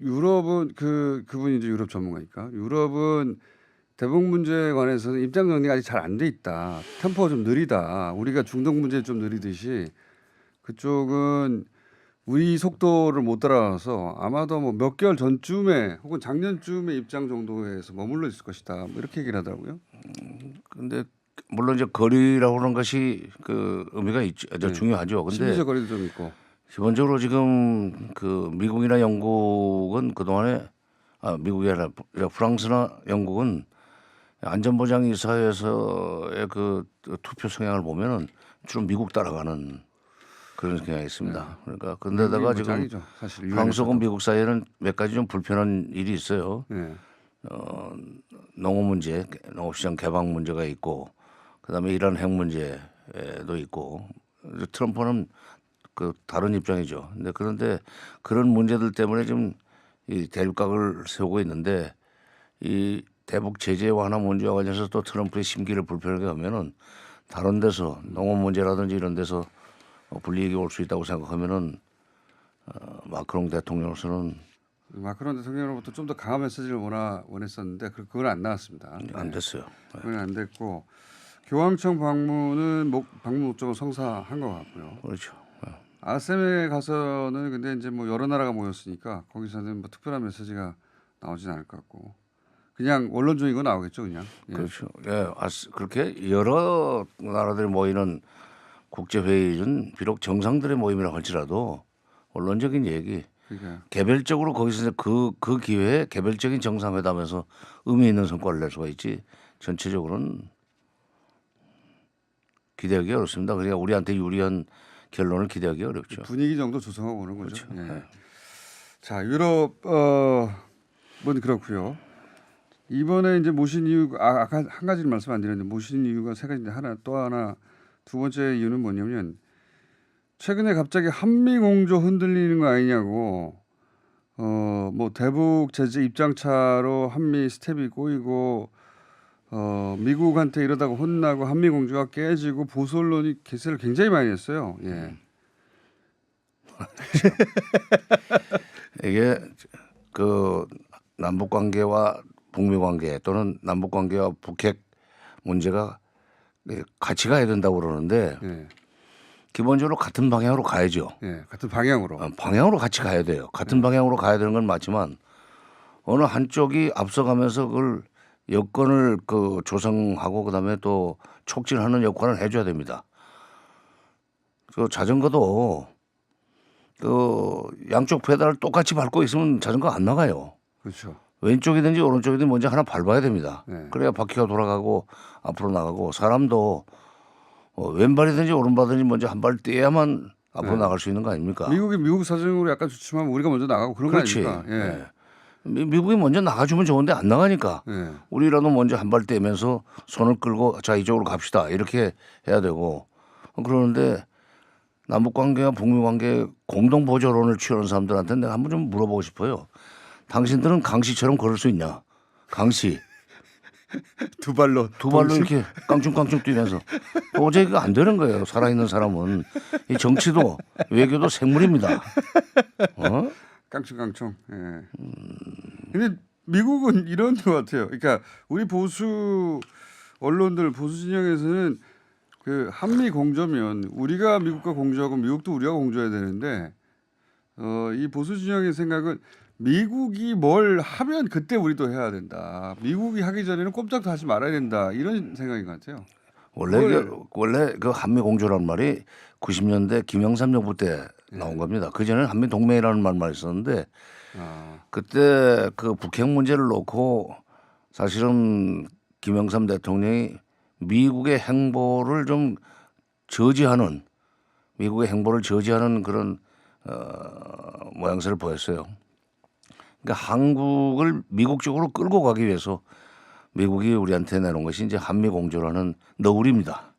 유럽은 그분이 이제 유럽 전문가니까 유럽은 대북 문제에 관해서는 입장 정리가 아직 잘 안 돼 있다. 템포가 좀 느리다. 우리가 중동 문제 좀 느리듯이 그쪽은 우리 속도를 못 따라가서 아마도 뭐 몇 개월 전쯤에 혹은 작년쯤에 입장 정도에서 머물러 있을 것이다. 뭐 이렇게 얘기를 하더라고요. 근데 물론 이제 거리라고 하는 것이 그 의미가 있죠. 네. 중요하죠. 근데 심리적 거리도 좀 있고. 기본적으로 지금 그 미국이나 영국은 그동안에 미국이 아니라 프랑스나 영국은 안전보장이사회에서의 그 투표 성향을 보면은 주로 미국 따라가는 그런 경향이 있습니다. 그러니까 그런데다가 지금 짱이죠, 사실 프랑스하고 미국 사이에는 몇 가지 좀 불편한 일이 있어요. 네. 농업 문제, 농업시장 개방 문제가 있고, 그다음에 이란 핵 문제도 있고, 트럼프는 그 다른 입장이죠. 그런데 그런 문제들 때문에 지금 이 대립각을 세우고 있는데 이 대북 제재 완화 문제와 관련해서 또 트럼프의 심기를 불편하게 하면은 다른 데서 농업 문제라든지 이런 데서 불이익이 올 수 있다고 생각하면은 마크롱 대통령으로서는 마크롱 대통령으로부터 좀 더 강한 메시지를 원했었는데 그건 안 나왔습니다. 안 됐어요. 그건 안 됐고 교황청 방문 목적은 성사한 것 같고요. 그렇죠. 아셈에 가서는 근데 이제 뭐 여러 나라가 모였으니까 거기서는 뭐 특별한 메시지가 나오진 않을 것 같고 그냥 원론적인 거 나오겠죠, 그냥. 예. 그렇죠. 예, 그렇게 여러 나라들이 모이는 국제회의는 비록 정상들의 모임이라 할지라도 원론적인 얘기, 그러니까 개별적으로 거기서 그 기회에 개별적인 정상회담에서 의미 있는 성과를 낼 수가 있지 전체적으로는 기대하기 어렵습니다. 그러니까 우리한테 유리한 결론을 기대하기 어렵죠. 분위기 정도 조성하고 오는 거죠. 그렇죠. 예. 네. 자, 유럽 뭐 그렇고요. 이번에 이제 모신 이유가 아까 한 가지를 말씀 안 드렸는데 모신 이유가 세 가지인데 두 번째 이유는 뭐냐면 최근에 갑자기 한미 공조 흔들리는 거 아니냐고 뭐 대북 제재 입장차로 한미 스텝이 꼬이고 미국한테 이러다가 혼나고 한미 공조가 깨지고 보수 언론이 기세를 굉장히 많이 했어요. 예. 이게 그 남북 관계와 북미 관계 또는 남북 관계와 북핵 문제가 같이 가야 된다고 그러는데 예. 기본적으로 같은 방향으로 가야죠. 예. 같은 방향으로. 방향으로 같이 가야 돼요. 같은 방향으로 가야 되는 건 맞지만 어느 한쪽이 앞서가면서 그걸 여건을 조성하고 그다음에 또 촉진하는 역할을 해줘야 됩니다. 그 자전거도 그 양쪽 페달을 똑같이 밟고 있으면 자전거 안 나가요. 그렇죠. 왼쪽이든지 오른쪽이든지 먼저 하나 밟아야 됩니다. 네. 그래야 바퀴가 돌아가고 앞으로 나가고 사람도 왼발이든지 오른발이든지 먼저 한 발 떼야만 앞으로 네. 나갈 수 있는 거 아닙니까? 미국이 미국 사정으로 약간 주춤하면 우리가 먼저 나가고 그런 그렇지. 거 아닙니까? 예. 예. 미국이 먼저 나가주면 좋은데 안 나가니까 예. 우리라도 먼저 한 발 떼면서 손을 끌고 자 이쪽으로 갑시다 이렇게 해야 되고 그러는데 남북 관계와 북미 관계 공동 보조론을 취하는 사람들한테 내가 한번 좀 물어보고 싶어요. 당신들은 강시처럼 걸을 수 있냐? 강시 두 발로 두 발로 이렇게 깡충깡충 뛰면서 도저히 그거 안 되는 거예요. 살아있는 사람은 이 정치도 외교도 생물입니다. 어? 깡충깡충. 예. 근데 미국은 이런 것 같아요. 그러니까 우리 보수 언론들 보수 진영에서는 그 한미 공조면 우리가 미국과 공조하고 미국도 우리가 공조해야 되는데 이 보수 진영의 생각은 미국이 뭘 하면 그때 우리도 해야 된다. 미국이 하기 전에는 꼼짝도 하지 말아야 된다. 이런 생각인 것 같아요. 원래 그 한미 공조라는 말이 90년대 김영삼 정부 때 나온 겁니다. 그 전에는 한미 동맹이라는 말만 있었는데 그때 그 북핵 문제를 놓고 사실은 김영삼 대통령이 미국의 행보를 좀 저지하는 미국의 행보를 저지하는 그런 모양새를 보였어요. 그러니까 한국을 미국 쪽으로 끌고 가기 위해서 미국이 우리한테 내놓은 것이 이제 한미 공조라는 너구리입니다.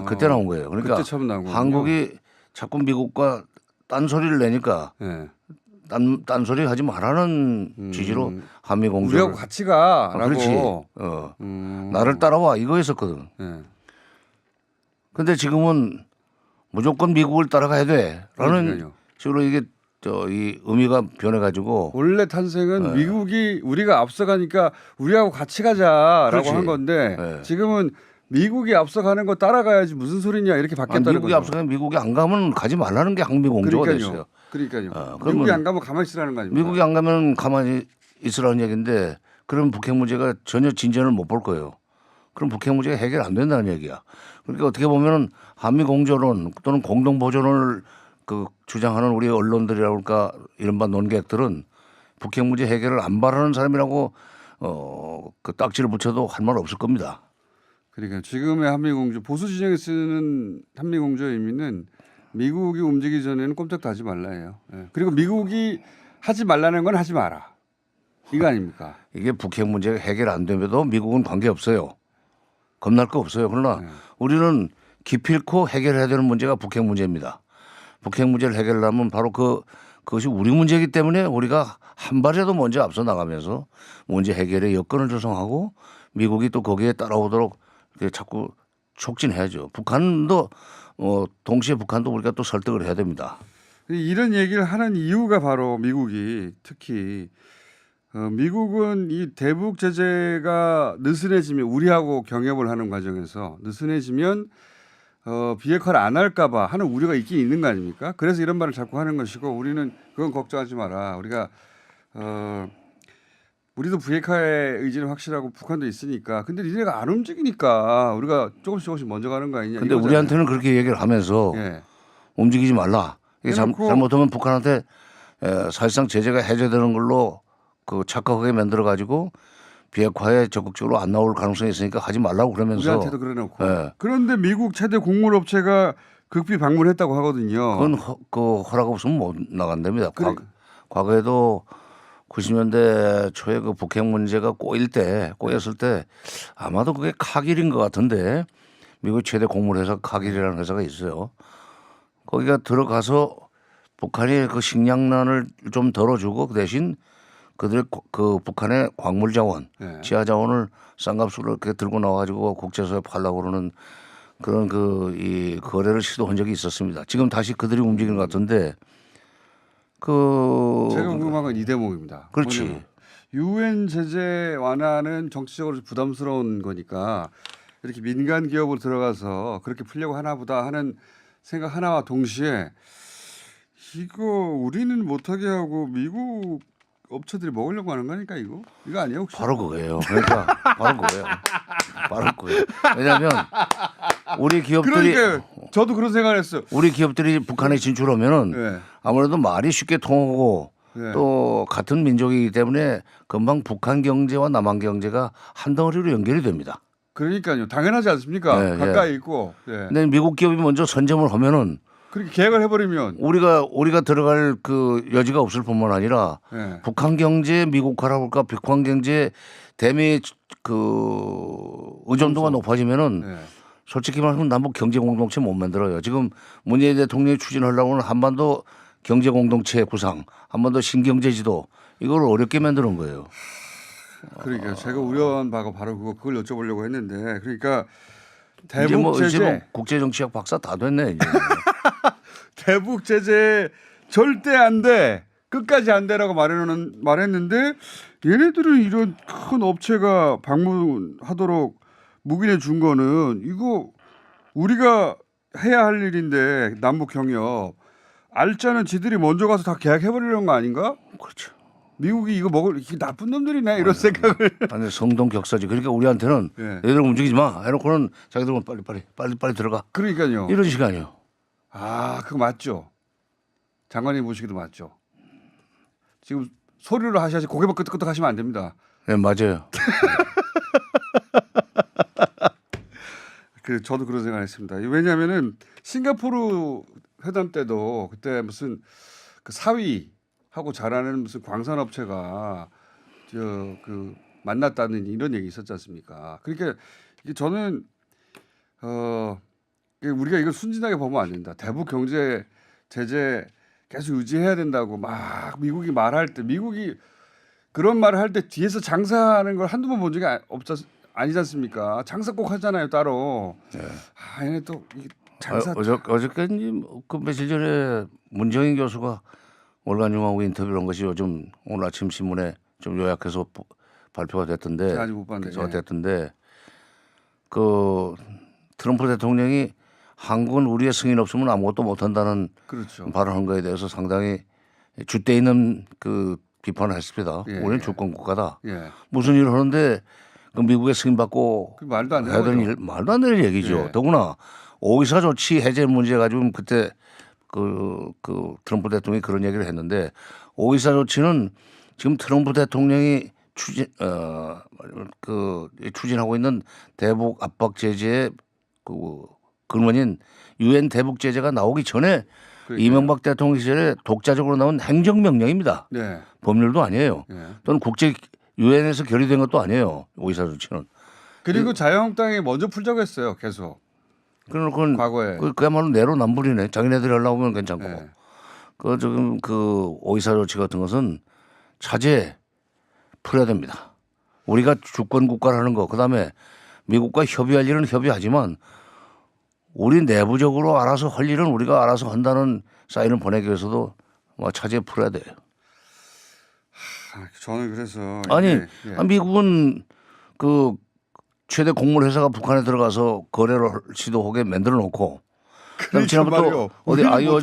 그때 나온 거예요. 그러니까 그때 처음 나온 거군요. 한국이 자꾸 미국과 딴소리를 내니까 네. 딴소리 하지 말라는 취지로 한미 공조를 우리하고 같이 가라고. 그렇지. 나를 따라와 이거였었거든. 네. 근데 지금은 무조건 미국을 따라가야 돼라는 그러니까요. 식으로 이게 이 의미가 변해가지고 원래 탄생은 네. 미국이 우리가 앞서가니까 우리하고 같이 가자라고 그렇지. 한 건데 네. 지금은 미국이 앞서가는 거 따라가야지 무슨 소리냐 이렇게 바뀌었다는 미국이 거죠. 앞서가면 미국이 안 가면 가지 말라는 게 한미 공조가 됐어요. 그러니까요. 그러면 미국이 안 가면 가만히 있으라는 거 아닙니까? 미국이 안 가면 가만히 있으라는 얘기인데 그럼 북핵 문제가 전혀 진전을 못 볼 거예요. 그럼 북핵 문제가 해결 안 된다는 얘기야. 그러니까 어떻게 보면은 한미 공조론 또는 공동 보조론을 그 주장하는 우리 언론들이라고 할까 이른바 논객들은 북핵 문제 해결을 안 바라는 사람이라고 그 딱지를 붙여도 할 말 없을 겁니다. 그러니까 지금의 한미 공조 보수 진영에 쓰는 한미 공조의 의미는 미국이 움직이기 전에는 꼼짝도 하지 말라예요. 예. 그리고 미국이 하지 말라는 건 하지 마라. 이거 아닙니까? 이게 북핵 문제가 해결 안 되면도 미국은 관계 없어요. 겁날 거 없어요. 그러나 우리는 기필코 해결해야 되는 문제가 북핵 문제입니다. 북핵 문제를 해결하려면 바로 그것이 우리 문제이기 때문에 우리가 한 발이라도 먼저 앞서 나가면서 문제 해결의 여건을 조성하고 미국이 또 거기에 따라오도록 자꾸 촉진해야죠. 북한도 동시에 북한도 우리가 또 설득을 해야 됩니다. 이런 얘기를 하는 이유가 바로 미국이 특히 미국은 이 대북 제재가 느슨해지면 우리하고 경협을 하는 과정에서 느슨해지면 비핵화를 안 할까 봐 하는 우려가 있긴 있는 거 아닙니까? 그래서 이런 말을 자꾸 하는 것이고 우리는 그건 걱정하지 마라. 우리가 우리도 비핵화의 의지는 확실하고 북한도 있으니까. 근데 니네가 안 움직이니까 우리가 조금씩 먼저 가는 거 아니냐. 근데 이거잖아요. 우리한테는 그렇게 얘기를 하면서 예. 움직이지 말라. 이게 해놓고 잘못하면 북한한테 사실상 제재가 해제되는 걸로 그 착각하게 만들어 가지고 비핵화에 적극적으로 안 나올 가능성이 있으니까 하지 말라고 그러면서 우리한테도 그래놓고. 예. 그런데 미국 최대 곡물업체가 극비 방문했다고 하거든요. 그건 그 허락 없으면 못 나간답니다. 그래. 과거에도 90년대 초에 그 북핵 문제가 꼬였을 때 아마도 그게 카길인 것 같은데 미국 최대 곡물 회사 카길이라는 회사가 있어요. 거기가 들어가서 북한이 그 식량난을 좀 덜어주고 그 대신 그들의 그 북한의 광물 자원, 네. 지하 자원을 싼 값으로 이렇게 들고 나와가지고 국제사회에 팔려고 그러는 그런 이 거래를 시도한 적이 있었습니다. 지금 다시 그들이 움직이는 것 같은데 제가 궁금한 건 이 대목입니다. 그렇지. 유엔 제재 완화는 정치적으로 부담스러운 거니까 이렇게 민간 기업으로 들어가서 그렇게 풀려고 하나 보다 하는 생각 하나와 동시에 이거 우리는 못하게 하고 미국 업체들이 먹으려고 하는 거니까 이거 아니에요 혹시? 바로 그거예요. 그러니까 바로 그거예요. 왜냐하면 우리 기업들이 그러니까 저도 그런 생각을 했어요. 우리 기업들이 북한에 진출하면은 네. 아무래도 말이 쉽게 통하고 네. 또 같은 민족이기 때문에 금방 북한 경제와 남한 경제가 한 덩어리로 연결이 됩니다. 그러니까요. 당연하지 않습니까? 네, 가까이 있고. 네. 근데 미국 기업이 먼저 선점을 하면은 그렇게 계획을 해버리면 우리가 들어갈 그 여지가 없을 뿐만 아니라 네. 북한 경제 미국화라고 할까 북한 경제 대미 그 의존도가 높아지면은 네. 솔직히 말하면 남북 경제 공동체 못 만들어요. 지금 문재인 대통령이 추진하려고 하는 한반도 경제 공동체 구상, 한반도 신경제 지도 이걸 어렵게 만드는 거예요. 그러니까 제가 우려한 바가 바로 그걸 여쭤보려고 했는데 그러니까 이제 뭐 대북 제재 국제 정치학 박사 다 됐네 이제. 대북 제재 절대 안 돼. 끝까지 안 돼라고 말했는데 얘네들은 이런 큰 업체가 방문하도록 묵인해 준 거는 이거 우리가 해야 할 일인데 남북 경협 알짜는 지들이 먼저 가서 다 계약해 버리려는 거 아닌가? 그렇죠. 미국이 이거 먹을 이게 나쁜 놈들이네 이런 생각을. 아니 성동격사지. 그러니까 우리한테는 예. 얘들 움직이지 마. 해놓고는 자기들은 빨리 들어가. 그러니까요. 이런 시간이요. 아 그거 맞죠. 장관님 보시기도 맞죠. 지금 소리로 하셔야지 고개만 끄덕끄덕 하시면 안 됩니다. 네 맞아요. 저도 그런 생각했습니다. 왜냐하면은 싱가포르 회담 때도 그때 무슨 그 사위하고 잘하는 무슨 광산업체가 그 만났다는 이런 얘기 있었지 않습니까? 그러니까 이게 저는 우리가 이걸 순진하게 보면 안 된다. 대북 경제 제재 계속 유지해야 된다고 막 미국이 말할 때 미국이 그런 말을 할 때 뒤에서 장사하는 걸 한두 번 본 적이 아니지 않습니까? 장사 꼭 하잖아요 따로. 네. 아 얘네 또 이게 장사. 어저께 그 며칠 전에 문정인 교수가 월간중하고 인터뷰를 한 것이 요즘 오늘 아침 신문에 좀 요약해서 발표가 됐던데. 제가 아직 못 봤는데. 저 됐던데 그 트럼프 대통령이 한국은 우리의 승인 없으면 아무것도 못한다는 그렇죠. 발언한 거에 대해서 상당히 줏대 있는 그 비판을 했습니다. 예, 우리는 예. 주권 국가다. 예. 무슨 일을 하는데 그 미국의 승인 받고 그 말도 안 해야 되는 되는 일 말도 안 되는 얘기죠. 예. 더구나 오이사 조치 해제 문제 가지고 그때 그 트럼프 대통령이 그런 얘기를 했는데 오이사 조치는 지금 트럼프 대통령이 추진하고 있는 대북 압박 제재의 그 근원인 유엔 대북 제재가 나오기 전에 그러니까요. 이명박 대통령 시절에 독자적으로 나온 행정명령입니다. 네. 법률도 아니에요. 예. 또는 국제 유엔에서 결의된 것도 아니에요. 오이사 조치는. 그리고 자유한국당이 먼저 풀자고 했어요. 계속. 그건 과거에. 그야말로 내로남불이네. 자기네들이 하려고 하면 괜찮고. 예. 지금 그 오이사 조치 같은 것은 차제 풀어야 됩니다. 우리가 주권 국가라는 거, 그다음에 미국과 협의할 일은 협의하지만 우리 내부적으로 알아서 할 일은 우리가 알아서 한다는 사인을 보내기 위해서도 뭐 차제 풀어야 돼요. 저는 그래서 아니 이게, 예. 미국은 그 최대 곡물 회사가 북한에 들어가서 거래를 시도하게 만들어 놓고 그다음 지난번에 또 어디 아이오와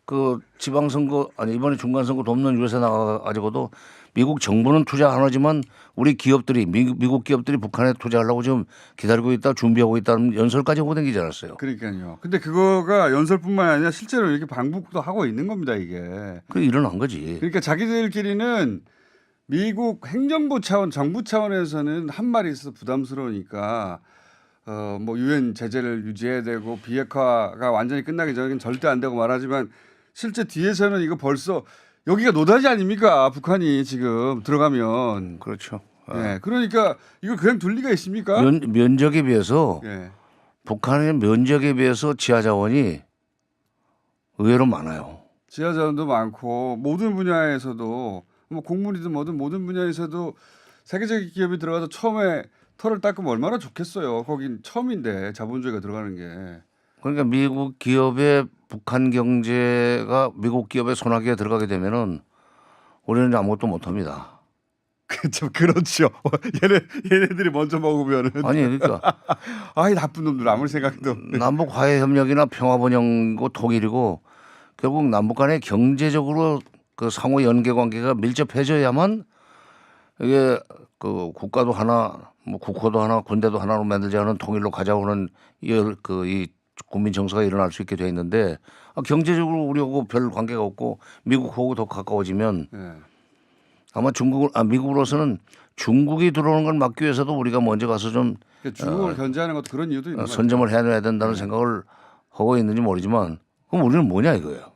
그 지방선거 아니 이번에 중간선거 돕는 유세 나가가지고도 미국 정부는 투자 안 하지만 우리 기업들이 미국 기업들이 북한에 투자하려고 지금 기다리고 있다 준비하고 있다는 연설까지 하고 다니지 않았어요. 그러니까요. 근데 그거가 연설뿐만 아니라 실제로 이렇게 방북도 하고 있는 겁니다 이게. 그게 일어난 거지. 그러니까 자기들끼리는 미국 행정부 차원, 정부 차원에서는 한 말이 있어서 부담스러우니까 뭐 유엔 제재를 유지해야 되고 비핵화가 완전히 끝나기 전에는 절대 안 되고 말하지만 실제 뒤에서는 이거 벌써 여기가 노다지 아닙니까? 북한이 지금 들어가면. 그렇죠. 예. 그러니까 이걸 그냥 둘 리가 있습니까? 면적에 비해서 예. 북한의 면적에 비해서 지하 자원이 의외로 많아요. 지하 자원도 많고 모든 분야에서도 뭐 곡물이든 뭐든 모든 분야에서도 세계적인 기업이 들어가서 처음에 털을 닦으면 얼마나 좋겠어요. 거긴 처음인데 자본주의가 들어가는 게. 그러니까 미국 기업의 북한 경제가 미국 기업의 손아귀에 들어가게 되면은 우리는 아무것도 못합니다. 그렇죠. 얘네들이 먼저 먹으면은 아니 그러니까 아이 나쁜 놈들 아무리 생각해도 남북 화해 협력이나 평화 번영이고 통일이고 결국 남북 간의 경제적으로 그 상호 연계 관계가 밀접해져야만 이게 그 국가도 하나 뭐 국호도 하나 군대도 하나로 만들지 않은 통일로 가자고는 이 국민 정서가 일어날 수 있게 돼 있는데 경제적으로 우리하고 별 관계가 없고 미국하고 더 가까워지면 예. 아마 미국으로서는 중국이 들어오는 걸 막기 위해서도 우리가 먼저 가서 좀 그러니까 중국을 견제하는 것도 그런 이유도 있는 거죠. 선점을 해놔야 된다는 생각을 하고 있는지 모르지만 그럼 우리는 뭐냐 이거예요.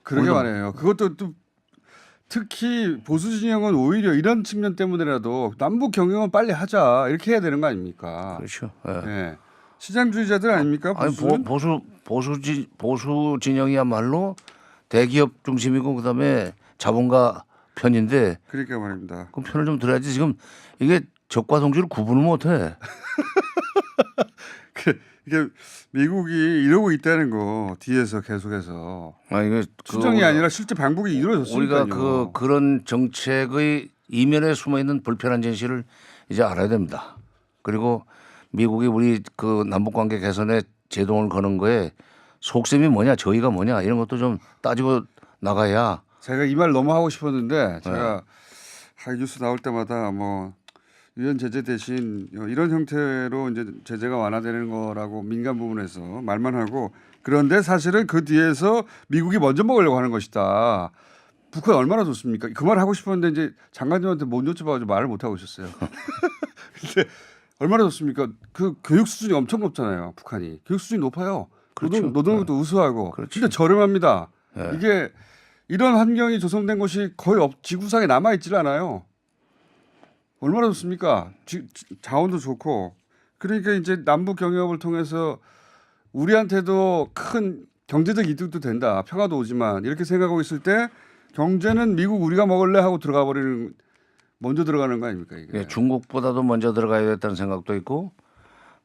그러게 우리도- 말해요. 그것도 또 특히 보수 진영은 오히려 이런 측면 때문에라도 남북 경영은 빨리 하자 이렇게 해야 되는 거 아닙니까? 그렇죠. 예. 예. 시장주의자들 아닙니까? 아니 보수는? 보수 진영이야말로 대기업 중심이고 그다음에 자본가 편인데 그러니까 말입니다. 그 편을 좀 들어야지. 지금 이게 적과 동지를 구분을 못해. 이게 미국이 이러고 있다는 거 뒤에서 계속해서 아 이게 추정이 아니라 실제 방북이 이루어졌으니까요. 우리가 그런 정책의 이면에 숨어 있는 불편한 진실을 이제 알아야 됩니다. 그리고 미국이 우리 그 남북 관계 개선에 제동을 거는 거에 속셈이 뭐냐, 저희가 뭐냐 이런 것도 좀 따지고 나가야. 제가 이 말 너무 하고 싶었는데 제가 뉴스 나올 때마다 뭐 유엔 제재 대신 이런 형태로 이제 제재가 완화되는 거라고 민간 부분에서 말만 하고 그런데 사실은 그 뒤에서 미국이 먼저 먹으려고 하는 것이다. 북한 얼마나 좋습니까? 그 말 하고 싶었는데 이제 장관님한테 못 여쭤봐가지고 말을 못 하고 있었어요. 근데 얼마나 좋습니까? 그 교육 수준이 엄청 높잖아요. 북한이 교육 수준이 높아요. 그렇죠. 노동력도 우수하고 그렇죠. 근데 저렴합니다. 네. 이게 이런 환경이 조성된 곳이 거의 지구상에 남아 있질 않아요. 얼마나 좋습니까? 자원도 좋고 그러니까 이제 남북 경협을 통해서 우리한테도 큰 경제적 이득도 된다. 평화도 오지만 이렇게 생각하고 있을 때 경제는 미국 우리가 먹을래 하고 들어가 버리는 먼저 들어가는 거 아닙니까 이게? 예, 중국보다도 먼저 들어가야겠다는 생각도 있고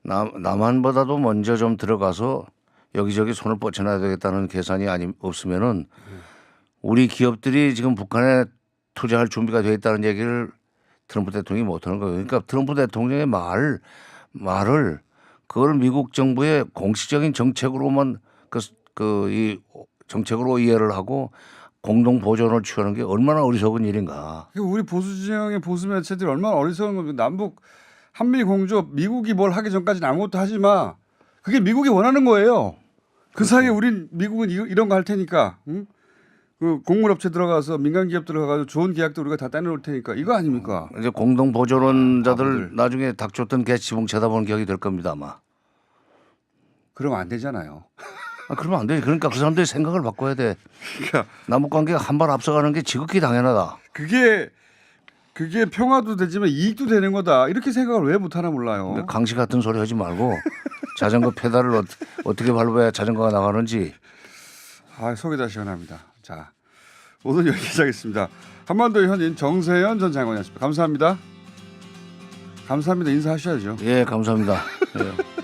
남한보다도 먼저 좀 들어가서 여기저기 손을 뻗쳐놔야 되겠다는 계산이 없으면은 우리 기업들이 지금 북한에 투자할 준비가 되어 있다는 얘기를 트럼프 대통령이 못하는 거예요. 그러니까 트럼프 대통령의 말을 그걸 미국 정부의 공식적인 정책으로만 이 정책으로 이해를 하고 공동 보존을 취하는 게 얼마나 어리석은 일인가. 우리 보수 진영의 보수 매체들이 얼마나 어리석은 겁니까? 남북 한미 공조 미국이 뭘 하기 전까지는 아무것도 하지 마. 그게 미국이 원하는 거예요. 그 사이에 우린 미국은 이런 거 할 테니까. 응? 그 공물업체 들어가서 민간 기업 들어가서 좋은 계약도 우리가 다 따내놓을 테니까 이거 아닙니까? 이제 공동 보존자들 바보들. 나중에 닥쳤던 개 지붕 쳐다보는 격이 될 겁니다 아마. 그러면 안 되잖아요. 그러면 안 돼. 그러니까 그 사람들이 생각을 바꿔야 돼. 그러니까 남북 관계가 한 발 앞서가는 게 지극히 당연하다. 그게 평화도 되지만 이익도 되는 거다. 이렇게 생각을 왜 못하나 몰라요. 근데 강시 같은 소리 하지 말고 자전거 페달을 어떻게 밟아야 자전거가 나가는지. 속이 다 시원합니다. 자, 오늘 여기까지 하겠습니다. 한반도의 현인 정세현 전 장관이었습니다. 감사합니다. 감사합니다. 인사하셔야죠. 예, 감사합니다. 예.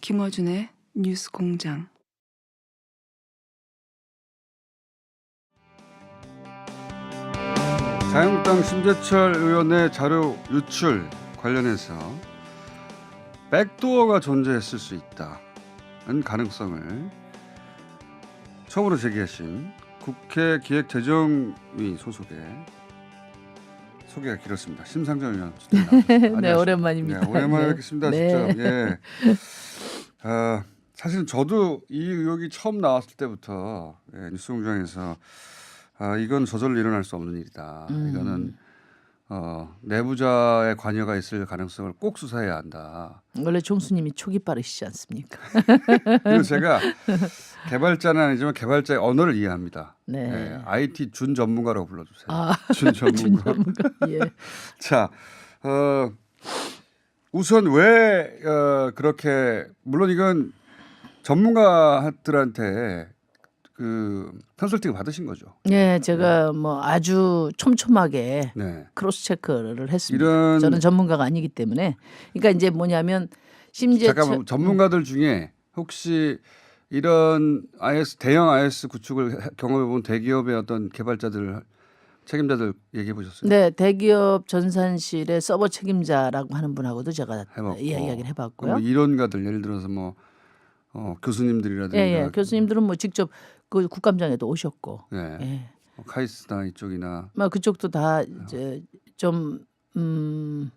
김어준의 뉴스 공장. 자유한국당 심재철 의원의 자료 유출 관련해서 백도어가 존재했을 수 있다는 가능성을 처음으로 제기하신 국회 기획재정위 소속의 소개가 길었습니다. 심상정 의원. 네, 오랜만입니다. 네, 오랜만에 네. 뵙겠습니다. 네. 진짜. 예. 사실은 저도 이 의혹이 처음 나왔을 때부터 뉴스공장에서 이건 저절로 일어날 수 없는 일이다. 이거는 내부자의 관여가 있을 가능성을 꼭 수사해야 한다. 원래 총수님이 촉이 빠르시지 않습니까? 그리고 제가 개발자는 아니지만 개발자의 언어를 이해합니다. 네. 네, IT 준 전문가라고 불러주세요. 아, 준 전문가. 전문가. 예. 자, 우선 왜 그렇게 물론 이건 전문가들한테 그 컨설팅을 받으신 거죠. 예, 제가 뭐 아주 촘촘하게 네. 크로스 체크를 했습니다. 이런 저는 전문가가 아니기 때문에. 그러니까 이제 뭐냐면 심지어 잠깐만 전문가들 중에 혹시 이런 대형 IS 구축을 경험해 본 대기업의 어떤 개발자들 책임자들 얘기해 보셨어요? 네, 대기업 전산실의 서버 책임자라고 하는 분하고도 제가 해봤고. 이야기를 해봤고요. 뭐 이론가들 예를 들어서 뭐 교수님들이라든가 예, 교수님들은 뭐 직접 그 국감장에도 오셨고, 네. 예. 카이스트나 이쪽이나 뭐 그쪽도 다 이제 좀 한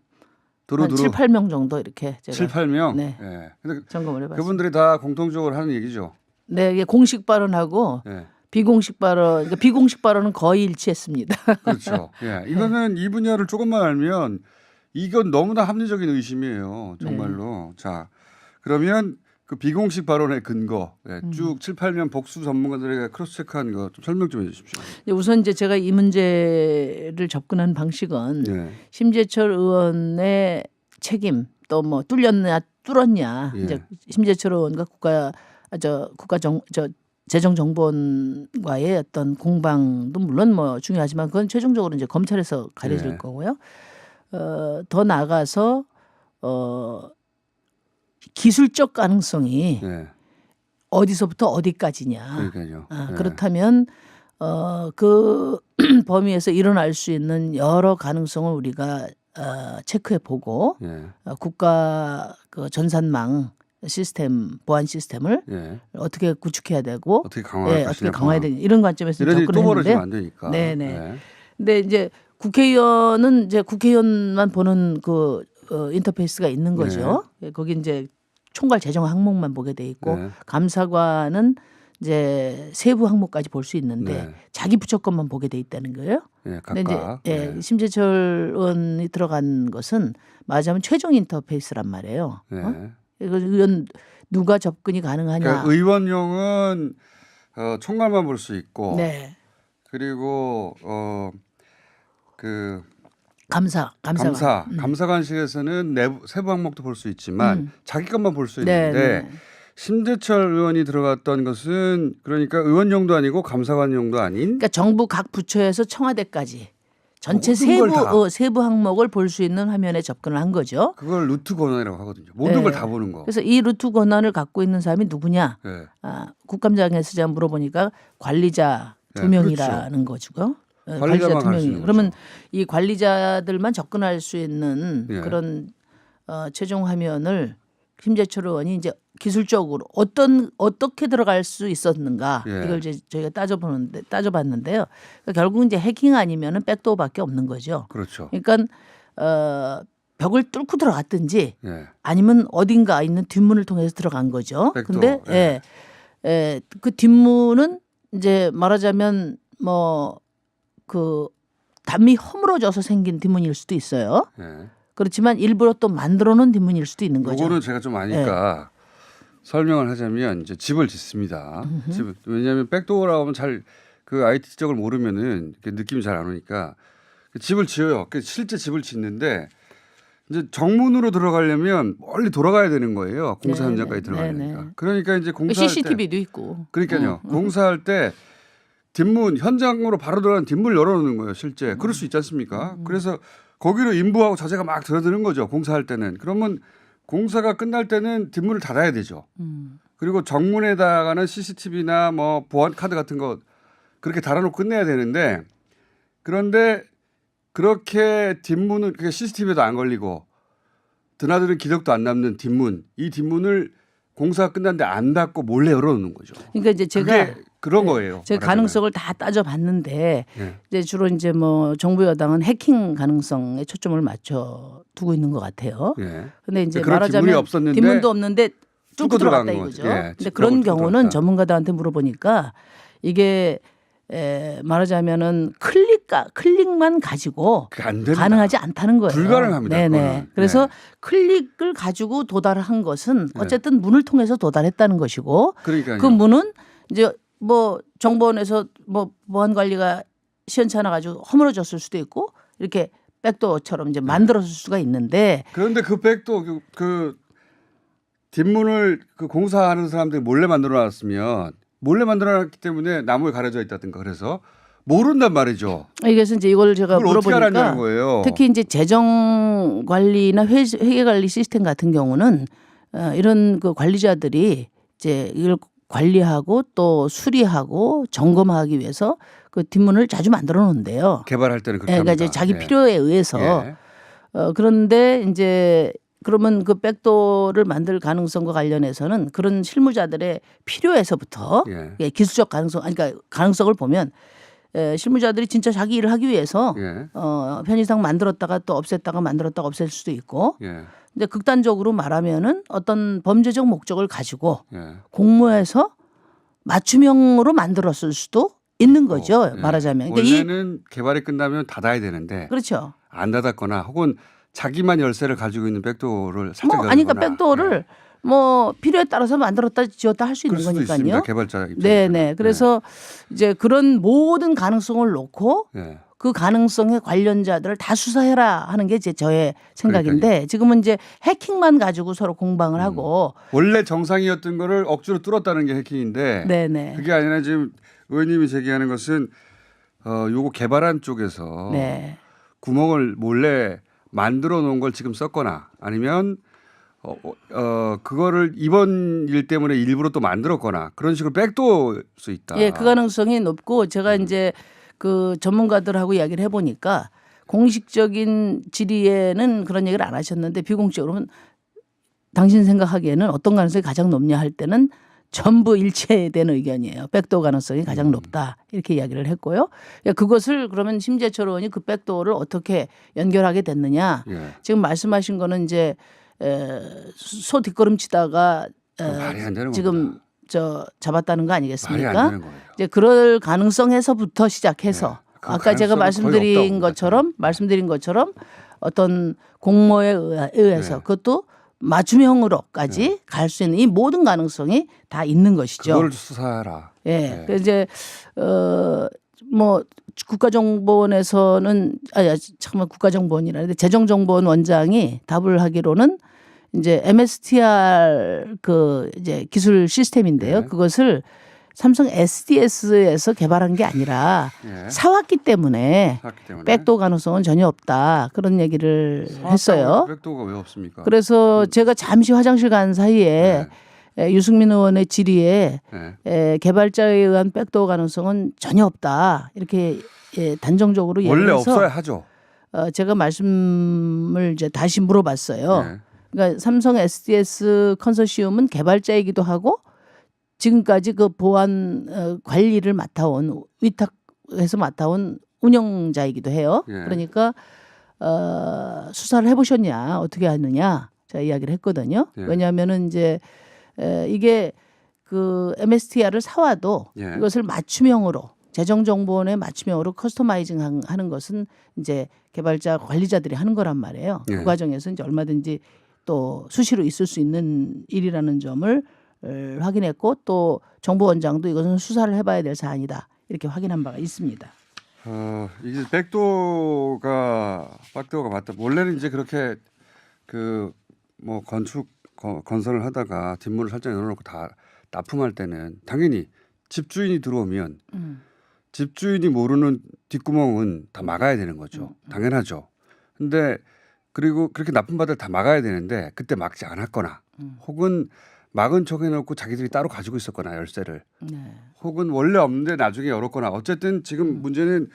두루두루 7, 8명 정도 이렇게 제가 7, 8명. 네. 예. 근데 점검을 해봤습니다. 그분들이 다 공통적으로 하는 얘기죠. 네, 이게 공식 발언하고 예. 비공식 발언, 그러니까 비공식 발언은 거의 일치했습니다. 그렇죠. 예. 이거는 이 분야를 조금만 알면 이건 너무나 합리적인 의심이에요. 정말로. 자, 그러면 그 비공식 발언의 근거 쭉 7, 8년 복수 전문가들에게 크로스 체크한 거 좀 설명 좀 해주십시오. 우선 이제 제가 이 문제를 접근한 방식은 예. 심재철 의원의 책임 또 뭐 뚫렸냐 뚫었냐 예. 이제 심재철 의원과 재정정보원과의 어떤 공방도 물론 뭐 중요하지만 그건 최종적으로 이제 검찰에서 가려질 예. 거고요. 더 나아가서 기술적 가능성이 예. 어디서부터 어디까지냐. 그러니까요. 예. 그렇다면 그 범위에서 일어날 수 있는 여러 가능성을 우리가 체크해 보고 예. 국가 그 전산망 시스템 보안 시스템을 예. 어떻게 구축해야 되고 어떻게 강화할 것이냐. 어떻게 강화해야 되냐 이런 관점에서 이런 일이 또 벌어지면 접근했는데 안 되니까. 네네. 예. 근데 이제 국회의원은 이제 국회의원만 보는 그 인터페이스가 있는 거죠. 거기 이제 총괄 재정 항목만 보게 돼 있고 네. 감사관은 이제 세부 항목까지 볼 수 있는데 네. 자기 부처 것만 보게 돼 있다는 거예요. 예, 근데 각각. 이제 예. 심재철 의원이 들어간 것은 말하자면 최종 인터페이스란 말이에요. 예. 이건 누가 접근이 가능하냐. 그러니까 의원용은 총괄만 볼 수 있고 네. 그리고 그 감사관. 감사관실에서는 내부 세부 항목도 볼 수 있지만 자기 것만 볼 수 네, 있는데 네. 심재철 의원이 들어갔던 것은 그러니까 의원용도 아니고 감사관용도 아닌 그러니까 정부 각 부처에서 청와대까지 전체 모든 걸 다. 세부 항목을 볼 수 있는 화면에 접근을 한 거죠. 그걸 루트 권한이라고 하거든요. 모든 네. 걸 다 보는 거. 그래서 이 루트 권한을 갖고 있는 사람이 누구냐? 예. 국감장에서 제가 물어보니까 관리자 두 네, 명이라는 거죠. 관리자만 두 할수 명이. 있는 그러면 거죠. 이 관리자들만 접근할 수 있는 예. 그런 최종 화면을 심재철 의원이 이제 기술적으로 어떻게 들어갈 수 있었는가 예. 이걸 이제 저희가 따져봤는데요. 그러니까 결국 이제 해킹 아니면은 백도어밖에 없는 거죠. 그렇죠. 그러니까 벽을 뚫고 들어갔든지 예. 아니면 어딘가 있는 뒷문을 통해서 들어간 거죠. 백도어, 근데 그 뒷문은 이제 말하자면 뭐 그 담이 허물어져서 생긴 뒷문일 수도 있어요. 예. 그렇지만 일부러 또 만들어 놓은 뒷문일 수도 있는 거죠. 요거는 제가 좀 아니까 설명을 하자면 이제 집을 짓습니다. 왜냐하면 백도어라고 하면 잘 그 IT 지적을 모르면은 이렇게 느낌이 잘 안 오니까 집을 지어요. 실제 집을 짓는데 이제 정문으로 들어가려면 멀리 돌아가야 되는 거예요. 공사 네, 현장까지 네, 들어가니까. 네. 그러니까 이제 공사할 CCTV도 있고. 때 그러니까요. 공사할 때 뒷문 현장으로 바로 들어가는 뒷문을 열어놓는 거예요. 실제 그럴 수 있지 않습니까? 그래서 거기로 인부하고 자재가 막 들어드는 거죠. 공사할 때는. 그러면 공사가 끝날 때는 뒷문을 닫아야 되죠. 그리고 정문에다가는 CCTV나 뭐 보안 카드 같은 거 그렇게 달아놓고 끝내야 되는데 그런데 그렇게 뒷문은 그게 CCTV에도 안 걸리고 드나드는 기력도 안 남는 뒷문 이 뒷문을 공사가 끝났는데 안 닫고 몰래 열어놓는 거죠. 그러니까 이제 제가 그게 그런 거예요. 제가 말하자면. 가능성을 다 따져봤는데 예. 이제 주로 이제 뭐 정부 여당은 해킹 가능성에 초점을 맞춰 두고 있는 것 같아요. 예. 근데 이제 그런 뒷문이 말하자면 없었는데 뒷문도 없는데 뚫고 들어갔다 들어간 이거죠. 거죠. 예, 근데 그런 뚫고 경우는 들어갔다. 전문가들한테 물어보니까 이게 말하자면은 클릭 클릭만 가지고 그게 안 됩니다. 가능하지 않다는 거예요. 불가능합니다, 네네. 그거는. 그래서 네. 클릭을 가지고 도달한 것은 네. 어쨌든 문을 통해서 도달했다는 것이고 그러니까요. 그 문은 이제 뭐 정보원에서 뭐 보안 관리가 시원치 않아 가지고 허물어졌을 수도 있고 이렇게 백도어처럼 이제 만들었을 수가 있는데 그런데 그 백도 그 뒷문을 그 공사하는 사람들이 몰래 만들어놨으면 몰래 만들어놨기 때문에 나무에 가려져 있다든가 그래서 모른단 말이죠. 그래서 이제 이걸 제가 그걸 어떻게 알았냐는 물어보니까 거예요. 특히 이제 재정 관리나 회계 관리 시스템 같은 경우는 이런 그 관리자들이 이제 이걸 관리하고 또 수리하고 점검하기 위해서 그 뒷문을 자주 만들어 놓는데요. 개발할 때는 그렇게 그러니까 합니다. 이제 자기 예. 필요에 의해서 예. 그런데 이제 그러면 그 백도를 만들 가능성과 관련해서는 그런 실무자들의 필요에서부터 예. 예, 기술적 가능성, 아니, 그러니까 가능성을 보면 실무자들이 진짜 자기 일을 하기 위해서 예. 편의상 만들었다가 또 없앴다가 만들었다가 없앨 수도 있고, 예. 근데 극단적으로 말하면은 어떤 범죄적 목적을 가지고 예. 공모해서 맞춤형으로 만들었을 수도 있는 거죠. 예. 말하자면. 그러니까 원래는 개발이 끝나면 닫아야 되는데 그렇죠. 안 닫았거나 혹은 자기만 열쇠를 가지고 있는 백도어를 살짝 뭐 열거나. 아니 그러니까 백도어를 뭐 필요에 따라서 만들었다 지웠다 할 수 그럴 있는 수도 있습니다. 거니까요. 개발자 입장에서. 네네. 그래서 이제 그런 모든 가능성을 놓고 예. 그 가능성에 관련자들을 다 수사해라 하는 게 이제 저의 생각인데 지금은 이제 해킹만 가지고 서로 공방을 하고 원래 정상이었던 거를 억지로 뚫었다는 게 해킹인데 네네. 그게 아니라 지금 의원님이 제기하는 것은 요거 개발한 쪽에서 네. 구멍을 몰래 만들어 놓은 걸 지금 썼거나 아니면 그거를 이번 일 때문에 일부러 또 만들었거나 그런 식으로 백도어일 수 있다. 예, 그 가능성이 높고 제가 이제 그 전문가들하고 이야기를 해보니까 공식적인 질의에는 그런 얘기를 안 하셨는데 비공식적으로는 당신 생각하기에는 어떤 가능성이 가장 높냐 할 때는 전부 일치된 의견이에요. 백도어 가능성이 가장 높다 이렇게 이야기를 했고요. 그것을 그러면 심재철 의원이 그 백도어를 어떻게 연결하게 됐느냐. 예. 지금 지금 말씀하신 거는 이제 소 뒷걸음치다가 말이 안 되는 지금 겁니다. 저 잡았다는 거 말이 아니겠습니까? 안 되는 거예요. 이제 그럴 가능성에서부터 시작해서 네. 그 아까 제가 가능성은 거의 없다고 말씀드린 것처럼 어떤 공모에 의해서 네. 그것도 맞춤형으로까지 갈 수 있는 이 모든 가능성이 다 있는 것이죠. 그걸 수사하라. 예. 네. 그래서 이제 뭐 국가정보원에서는 잠깐만 국가정보원이라는데 재정정보원 원장이 답을 하기로는 이제 MSTR 그 이제 기술 시스템인데요. 네. 그것을 삼성 SDS에서 개발한 게 아니라 예. 사왔기 때문에 샀기 때문에 백도 가능성은 전혀 없다 그런 얘기를 했어요. 백도어가 왜 없습니까? 그래서 제가 잠시 화장실 간 사이에 유승민 의원의 질의에 네. 개발자에 의한 백도어 가능성은 전혀 없다 이렇게 단정적으로 원래 얘기해서 없어야 하죠. 제가 말씀을 이제 다시 물어봤어요. 네. 그러니까 삼성 SDS 컨소시엄은 개발자이기도 하고 지금까지 그 보안 관리를 맡아온 위탁해서 맡아온 운영자이기도 해요. 예. 그러니까 수사를 해보셨냐 어떻게 하느냐 제가 이야기를 했거든요. 예. 왜냐하면은 이제 이게 그 MSTR을 사와도 예. 이것을 맞춤형으로 재정정보원의 맞춤형으로 커스터마이징 하는 것은 이제 개발자 관리자들이 하는 거란 말이에요. 예. 그 과정에서 이제 얼마든지 또 수시로 있을 수 있는 일이라는 점을 확인했고 또 정보원장도 이것은 수사를 해봐야 될 사안이다 이렇게 확인한 바가 있습니다. 이게 백도어가 맞다. 원래는 이제 그렇게 그 뭐 건설을 하다가 뒷문을 살짝 열어놓고 다 납품할 때는 당연히 집주인이 들어오면 집주인이 모르는 뒷구멍은 다 막아야 되는 거죠. 당연하죠. 근데 그리고 그렇게 납품받을 다 막아야 되는데 그때 막지 않았거나 혹은 막은 척 해놓고 자기들이 따로 가지고 있었거나 열쇠를 혹은 원래 없는데 나중에 열었거나 어쨌든 지금 문제는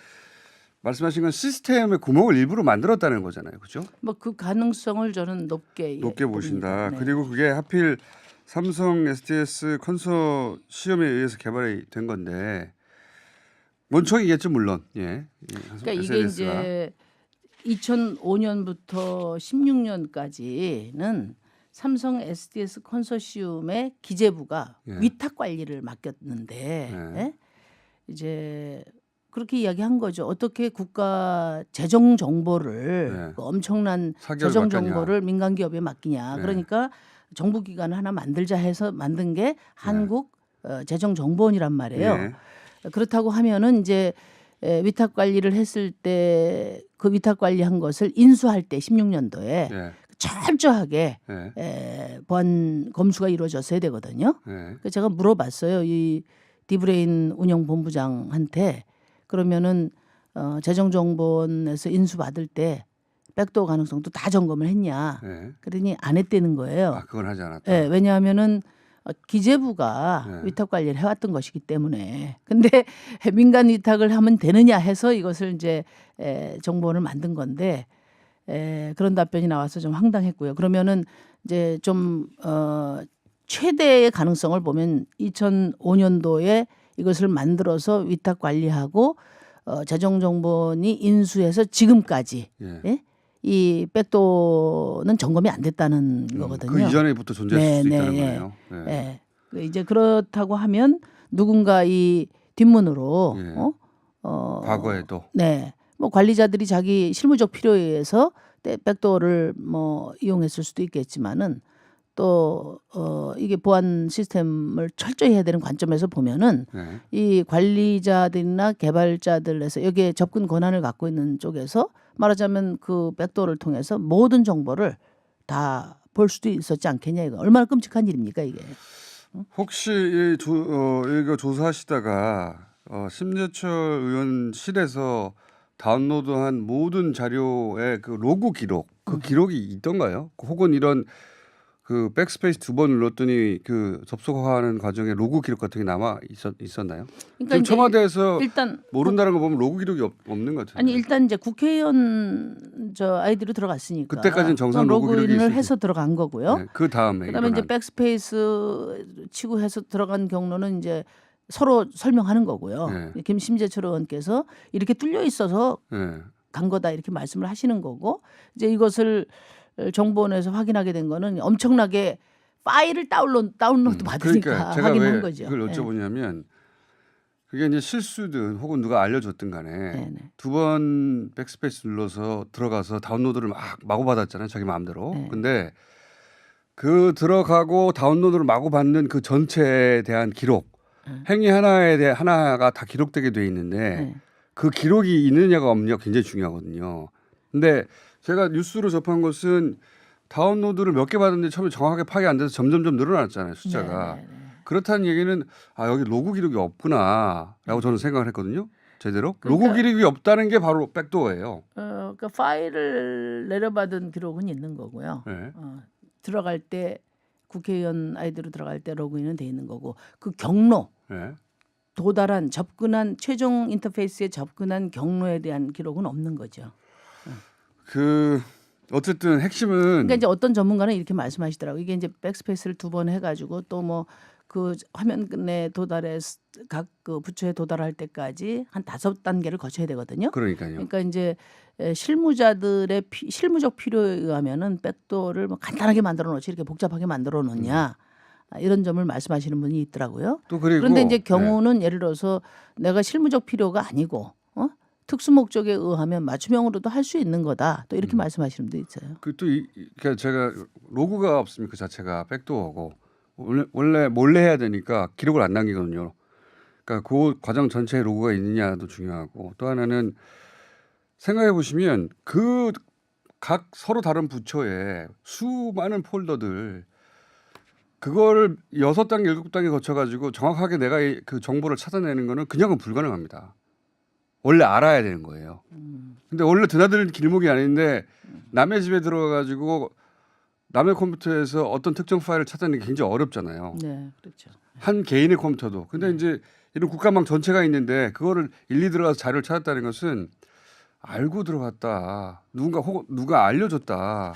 말씀하신 건 시스템의 구멍을 일부러 만들었다는 거잖아요. 그렇죠? 뭐 그 가능성을 저는 높게 보신다. 네. 그리고 그게 하필 삼성 SDS 컨소시엄에 의해서 개발이 된 건데 원청이겠죠 물론. 예. 그러니까 이게 이제 2005년부터 16년까지는 삼성 SDS 컨소시엄의 기재부가 예. 위탁 관리를 맡겼는데 예. 이제 그렇게 이야기한 거죠. 어떻게 국가 재정 정보를 네. 그 엄청난 사기를 재정 맡겼냐. 정보를 민간 기업에 맡기냐. 네. 그러니까 정부 기관을 하나 만들자 해서 만든 게 한국 재정정보원이란 말이에요. 예. 그렇다고 하면은 이제 위탁 관리를 했을 때 그 위탁 관리한 것을 인수할 때 16년도에 예. 철저하게 예. 보안 검수가 이루어졌어야 되거든요. 예. 그래서 제가 물어봤어요. 이 디브레인 운영본부장한테 그러면은 재정정보원에서 인수받을 때 백도어 가능성도 다 점검을 했냐. 예. 그러니 안 했다는 거예요. 아, 그건 하지 않았다. 예, 왜냐하면은 기재부가 네. 위탁 관리를 해왔던 것이기 때문에. 근데 민간 위탁을 하면 되느냐 해서 이것을 이제 정보원을 만든 건데 그런 답변이 나와서 좀 황당했고요. 그러면은 이제 좀 최대의 가능성을 보면 2005년도에 이것을 만들어서 위탁 관리하고 재정정보원이 인수해서 지금까지 예. 예? 이 백도는 점검이 안 됐다는 거거든요. 그 이전에부터 존재할 수 있다는 거네요. 예. 예. 이제 그렇다고 하면 누군가 이 뒷문으로 예. 과거에도 네. 뭐 관리자들이 자기 실무적 필요에 의해서 백도어를 뭐 이용했을 수도 있겠지만은 또 이게 보안 시스템을 철저히 해야 되는 관점에서 보면은 예. 이 관리자들이나 개발자들에서 여기에 접근 권한을 갖고 있는 쪽에서 말하자면 그 백도어를 통해서 모든 정보를 다 볼 수도 있었지 않겠냐 이거 얼마나 끔찍한 일입니까 이게. 혹시 이거 조사하시다가 심재철 의원실에서 다운로드한 모든 자료의 그 로그 기록, 그 기록이 있던가요? 혹은 이런 그 백스페이스 2번 눌렀더니 그 접속하는 과정에 로그 기록 같은 게 남아 있었나요? 그러니까 지금 이제 청와대에서 일단 모른다는 거 보면 로그 기록이 없는 것 같아요. 아니 일단 이제 국회의원 저 아이디로 들어갔으니까 그때까지는 정상 로그 기록이 로그인을 있었지. 해서 들어간 거고요. 네, 그 다음에 그다음에 이제 백스페이스 치고 해서 들어간 경로는 이제 서로 설명하는 거고요. 네. 김심재철 의원께서 이렇게 뚫려 있어서 네. 간 거다 이렇게 말씀을 하시는 거고 이제 이것을 정보원에서 확인하게 된 거는 엄청나게 파일을 다운로드 받으니까 그러니까 제가 확인한 왜 거죠. 그걸 여쭤보냐면 그게 이제 실수든 혹은 누가 알려줬든 간에 네. 두 번 백스페이스 눌러서 들어가서 다운로드를 마구 받았잖아요. 자기 마음대로. 네. 근데 그 들어가고 다운로드를 마구 받는 그 전체에 대한 기록 행위 하나에 대해 하나가 다 기록되게 돼 있는데 네. 그 기록이 있느냐가 없느냐가 굉장히 중요하거든요. 근데 제가 뉴스로 접한 것은 다운로드를 몇 개 받았는데 처음에 정확하게 파악이 안 돼서 점점점 늘어났잖아요. 숫자가. 네. 그렇다는 얘기는 여기 로그 기록이 없구나라고 저는 생각을 했거든요. 제대로. 그러니까 로그 기록이 없다는 게 바로 백도어예요. 그러니까 파일을 내려받은 기록은 있는 거고요. 네. 들어갈 때 국회의원 아이디로 들어갈 때 로그인은 돼 있는 거고 그 경로 네. 도달한 접근한 최종 인터페이스에 접근한 경로에 대한 기록은 없는 거죠. 어쨌든 핵심은 그러니까 이제 어떤 전문가는 이렇게 말씀하시더라고요. 이게 이제 백스페이스를 2번 해가지고 또 뭐 그 화면에 도달해 각 그 부처에 도달할 때까지 한 5단계를 거쳐야 되거든요. 그러니까요. 그러니까 이제 실무자들의 실무적 필요에 의하면은 백도어를 뭐 간단하게 만들어 놓지 이렇게 복잡하게 만들어 놓냐 이런 점을 말씀하시는 분이 있더라고요. 또 그리고 그런데 이제 경우는 예를 들어서 내가 실무적 필요가 아니고 특수 목적에 의하면 맞춤형으로도 할 수 있는 거다. 또 이렇게 말씀하시는 분도 있어요. 그러니까 제가 로그가 없으면 그 자체가 백도어고 원래 몰래 해야 되니까 기록을 안 남기거든요. 그러니까 그 과정 전체에 로그가 있느냐도 중요하고 또 하나는 생각해 보시면 그 각 서로 다른 부처에 수많은 폴더들 그거를 6단계, 7단계 거쳐가지고 정확하게 내가 그 정보를 찾아내는 거는 그냥은 불가능합니다. 원래 알아야 되는 거예요. 근데 원래 드나드는 길목이 아닌데 남의 집에 들어가가지고 남의 컴퓨터에서 어떤 특정 파일을 찾아내는 게 굉장히 어렵잖아요. 네, 그렇죠. 한 개인의 컴퓨터도. 근데 이제 이런 국가망 전체가 있는데 그거를 일일이 들어가서 자료를 찾았다는 것은 알고 들어갔다. 누가 알려줬다.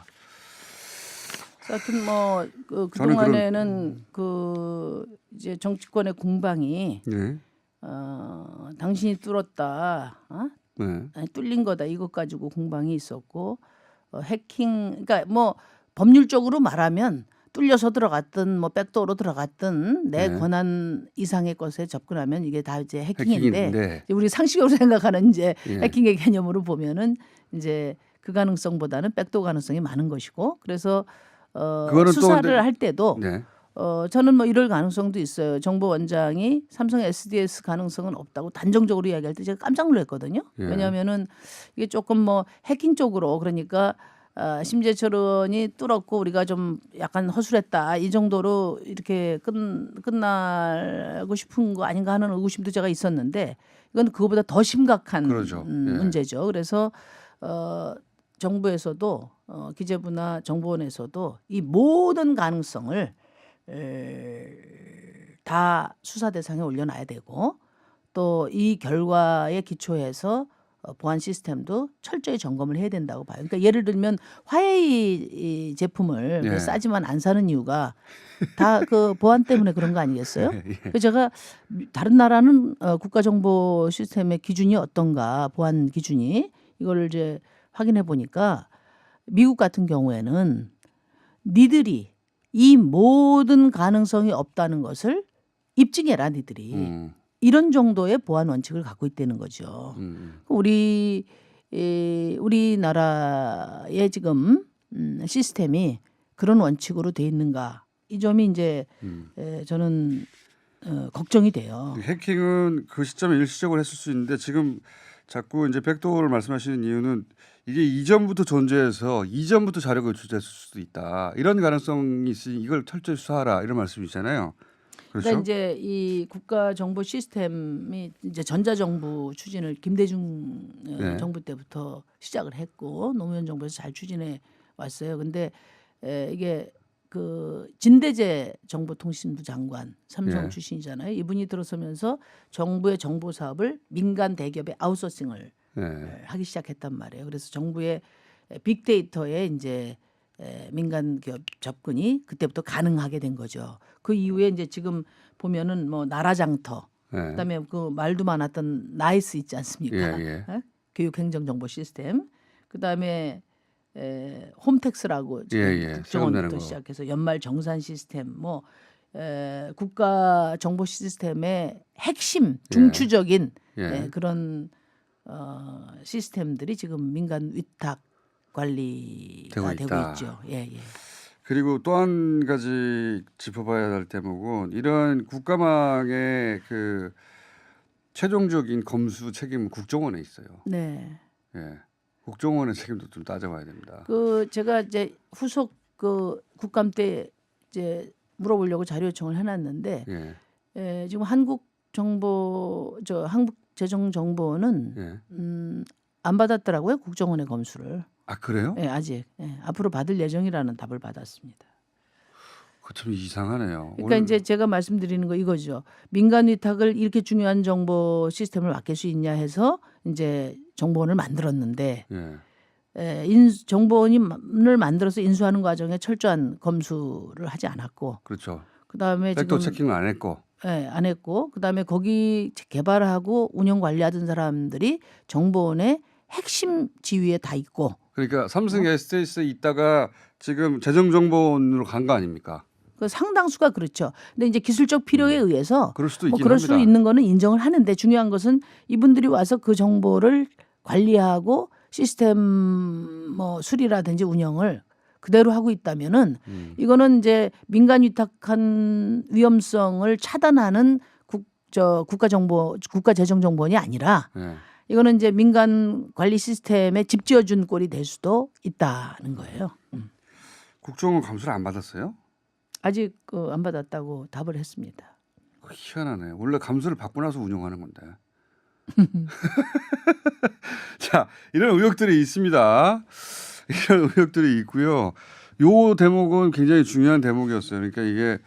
하여튼 뭐 그동안에는 그 이제 정치권의 공방이 네. 당신이 뚫었다, 네. 아니, 뚫린 거다 이것 가지고 공방이 있었고 해킹, 그러니까 뭐 법률적으로 말하면 뚫려서 들어갔든 뭐 백도어로 들어갔든 내 네. 권한 이상의 것에 접근하면 이게 다 이제 해킹인데 해킹인데. 이제 우리 상식적으로 생각하는 이제 예. 해킹의 개념으로 보면은 이제 그 가능성보다는 백도어 가능성이 많은 것이고 그래서 그거는 또 수사를 근데- 할 때도 네. 저는 뭐 이럴 가능성도 있어요. 정보원장이 삼성 SDS 가능성은 없다고 단정적으로 이야기할 때 제가 깜짝 놀랐거든요. 예. 왜냐하면은 이게 조금 뭐 해킹 쪽으로 그러니까 심재철 의원이 뚫었고 우리가 좀 약간 허술했다 이 정도로 이렇게 끝나고 싶은 거 아닌가 하는 의구심도 제가 있었는데 이건 그거보다 더 심각한 그러죠. 예. 문제죠. 그래서 정부에서도 기재부나 정보원에서도 이 모든 가능성을 다 수사 대상에 올려놔야 되고 또 이 결과에 기초해서 보안 시스템도 철저히 점검을 해야 된다고 봐요. 그러니까 예를 들면 화웨이 제품을 예. 싸지만 안 사는 이유가 다 그 보안 때문에 그런 거 아니겠어요? 그래서 제가 다른 나라는 국가정보 시스템의 기준이 어떤가 보안 기준이 이걸 이제 확인해 보니까 미국 같은 경우에는 니들이 이 모든 가능성이 없다는 것을 입증해라 니들이 이런 정도의 보안 원칙을 갖고 있다는 거죠. 우리나라의 지금 시스템이 그런 원칙으로 돼 있는가 이 점이 이제 저는 걱정이 돼요. 해킹은 그 시점에 일시적으로 했을 수 있는데 지금 자꾸 이제 백도어를 말씀하시는 이유는 이게 이전부터 존재해서 이전부터 자료가 유출됐을 수도 있다. 이런 가능성이 있으니 이걸 철저히 수사하라 이런 말씀이잖아요. 그렇죠? 그러니까 이제 이 국가 정보 시스템이 이제 전자정부 추진을 김대중 네. 정부 때부터 시작을 했고 노무현 정부에서 잘 추진해 왔어요. 근데 이게 그 진대재 정보통신부 장관 삼성 예. 출신이잖아요. 이분이 들어서면서 정부의 정보 사업을 민간 대기업에 아웃소싱을 네. 하기 시작했단 말이에요. 그래서 정부의 빅데이터에 이제 민간 기업 접근이 그때부터 가능하게 된 거죠. 그 이후에 이제 지금 보면은 뭐 나라장터, 네. 그다음에 그 말도 많았던 나이스 있지 않습니까? 예, 예. 교육행정정보 시스템, 그다음에 홈택스라고 지금 예, 예. 새로 내는 국정원부터 거. 시작해서 연말 정산 시스템, 뭐 국가 정보 시스템의 핵심 중추적인 예. 그런 시스템들이 지금 민간 위탁 관리가 되고 되고 있다. 있죠. 예, 예. 그리고 또 한 가지 짚어봐야 할 대목은 이런 국가망의 그 최종적인 검수 책임은 국정원에 있어요. 네. 예. 국정원의 책임도 좀 따져봐야 됩니다. 그 제가 이제 후속 그 국감 때 이제 물어보려고 자료 요청을 해놨는데 예. 지금 한국재정정보원은 예. 안 받았더라고요 국정원의 검수를. 아 그래요? 예, 아직 앞으로 받을 예정이라는 답을 받았습니다. 그 참 이상하네요. 그러니까 이제 제가 말씀드리는 거 이거죠. 민간 위탁을 이렇게 중요한 정보 시스템을 맡길 수 있냐 해서 이제 정보원을 만들었는데 예. 정보원을 만들어서 인수하는 과정에 철저한 검수를 하지 않았고, 그렇죠. 그다음에 백도 지금 체킹을 안 했고. 안 했고, 그다음에 거기 개발하고 운영 관리하던 사람들이 정보원의 핵심 지위에 다 있고. 그러니까 삼성 SDS에 있다가 지금 재정정보원으로 간 거 아닙니까? 그 상당수가 그렇죠. 근데 이제 기술적 필요에 의해서 그럴 수도 뭐 있긴 그럴 합니다. 수 있는 거는 인정을 하는데 중요한 것은 이분들이 와서 그 정보를 관리하고 시스템 뭐 수리라든지 운영을 그대로 하고 있다면은 이거는 이제 민간 위탁한 위험성을 차단하는 국가재정정보원이 아니라 예. 이거는 이제 민간 관리 시스템에 집 지어준 꼴이 될 수도 있다는 거예요. 국정원 감수를 안 받았어요? 아직 안 받았다고 답을 했습니다. 희한하네. 원래 감수를 받고 나서 운영하는 건데. 자, 이런 의혹들이 있습니다. 이런 의혹들이 있고요. 요 대목은 굉장히 중요한 대목이었어요. 그러니까 이게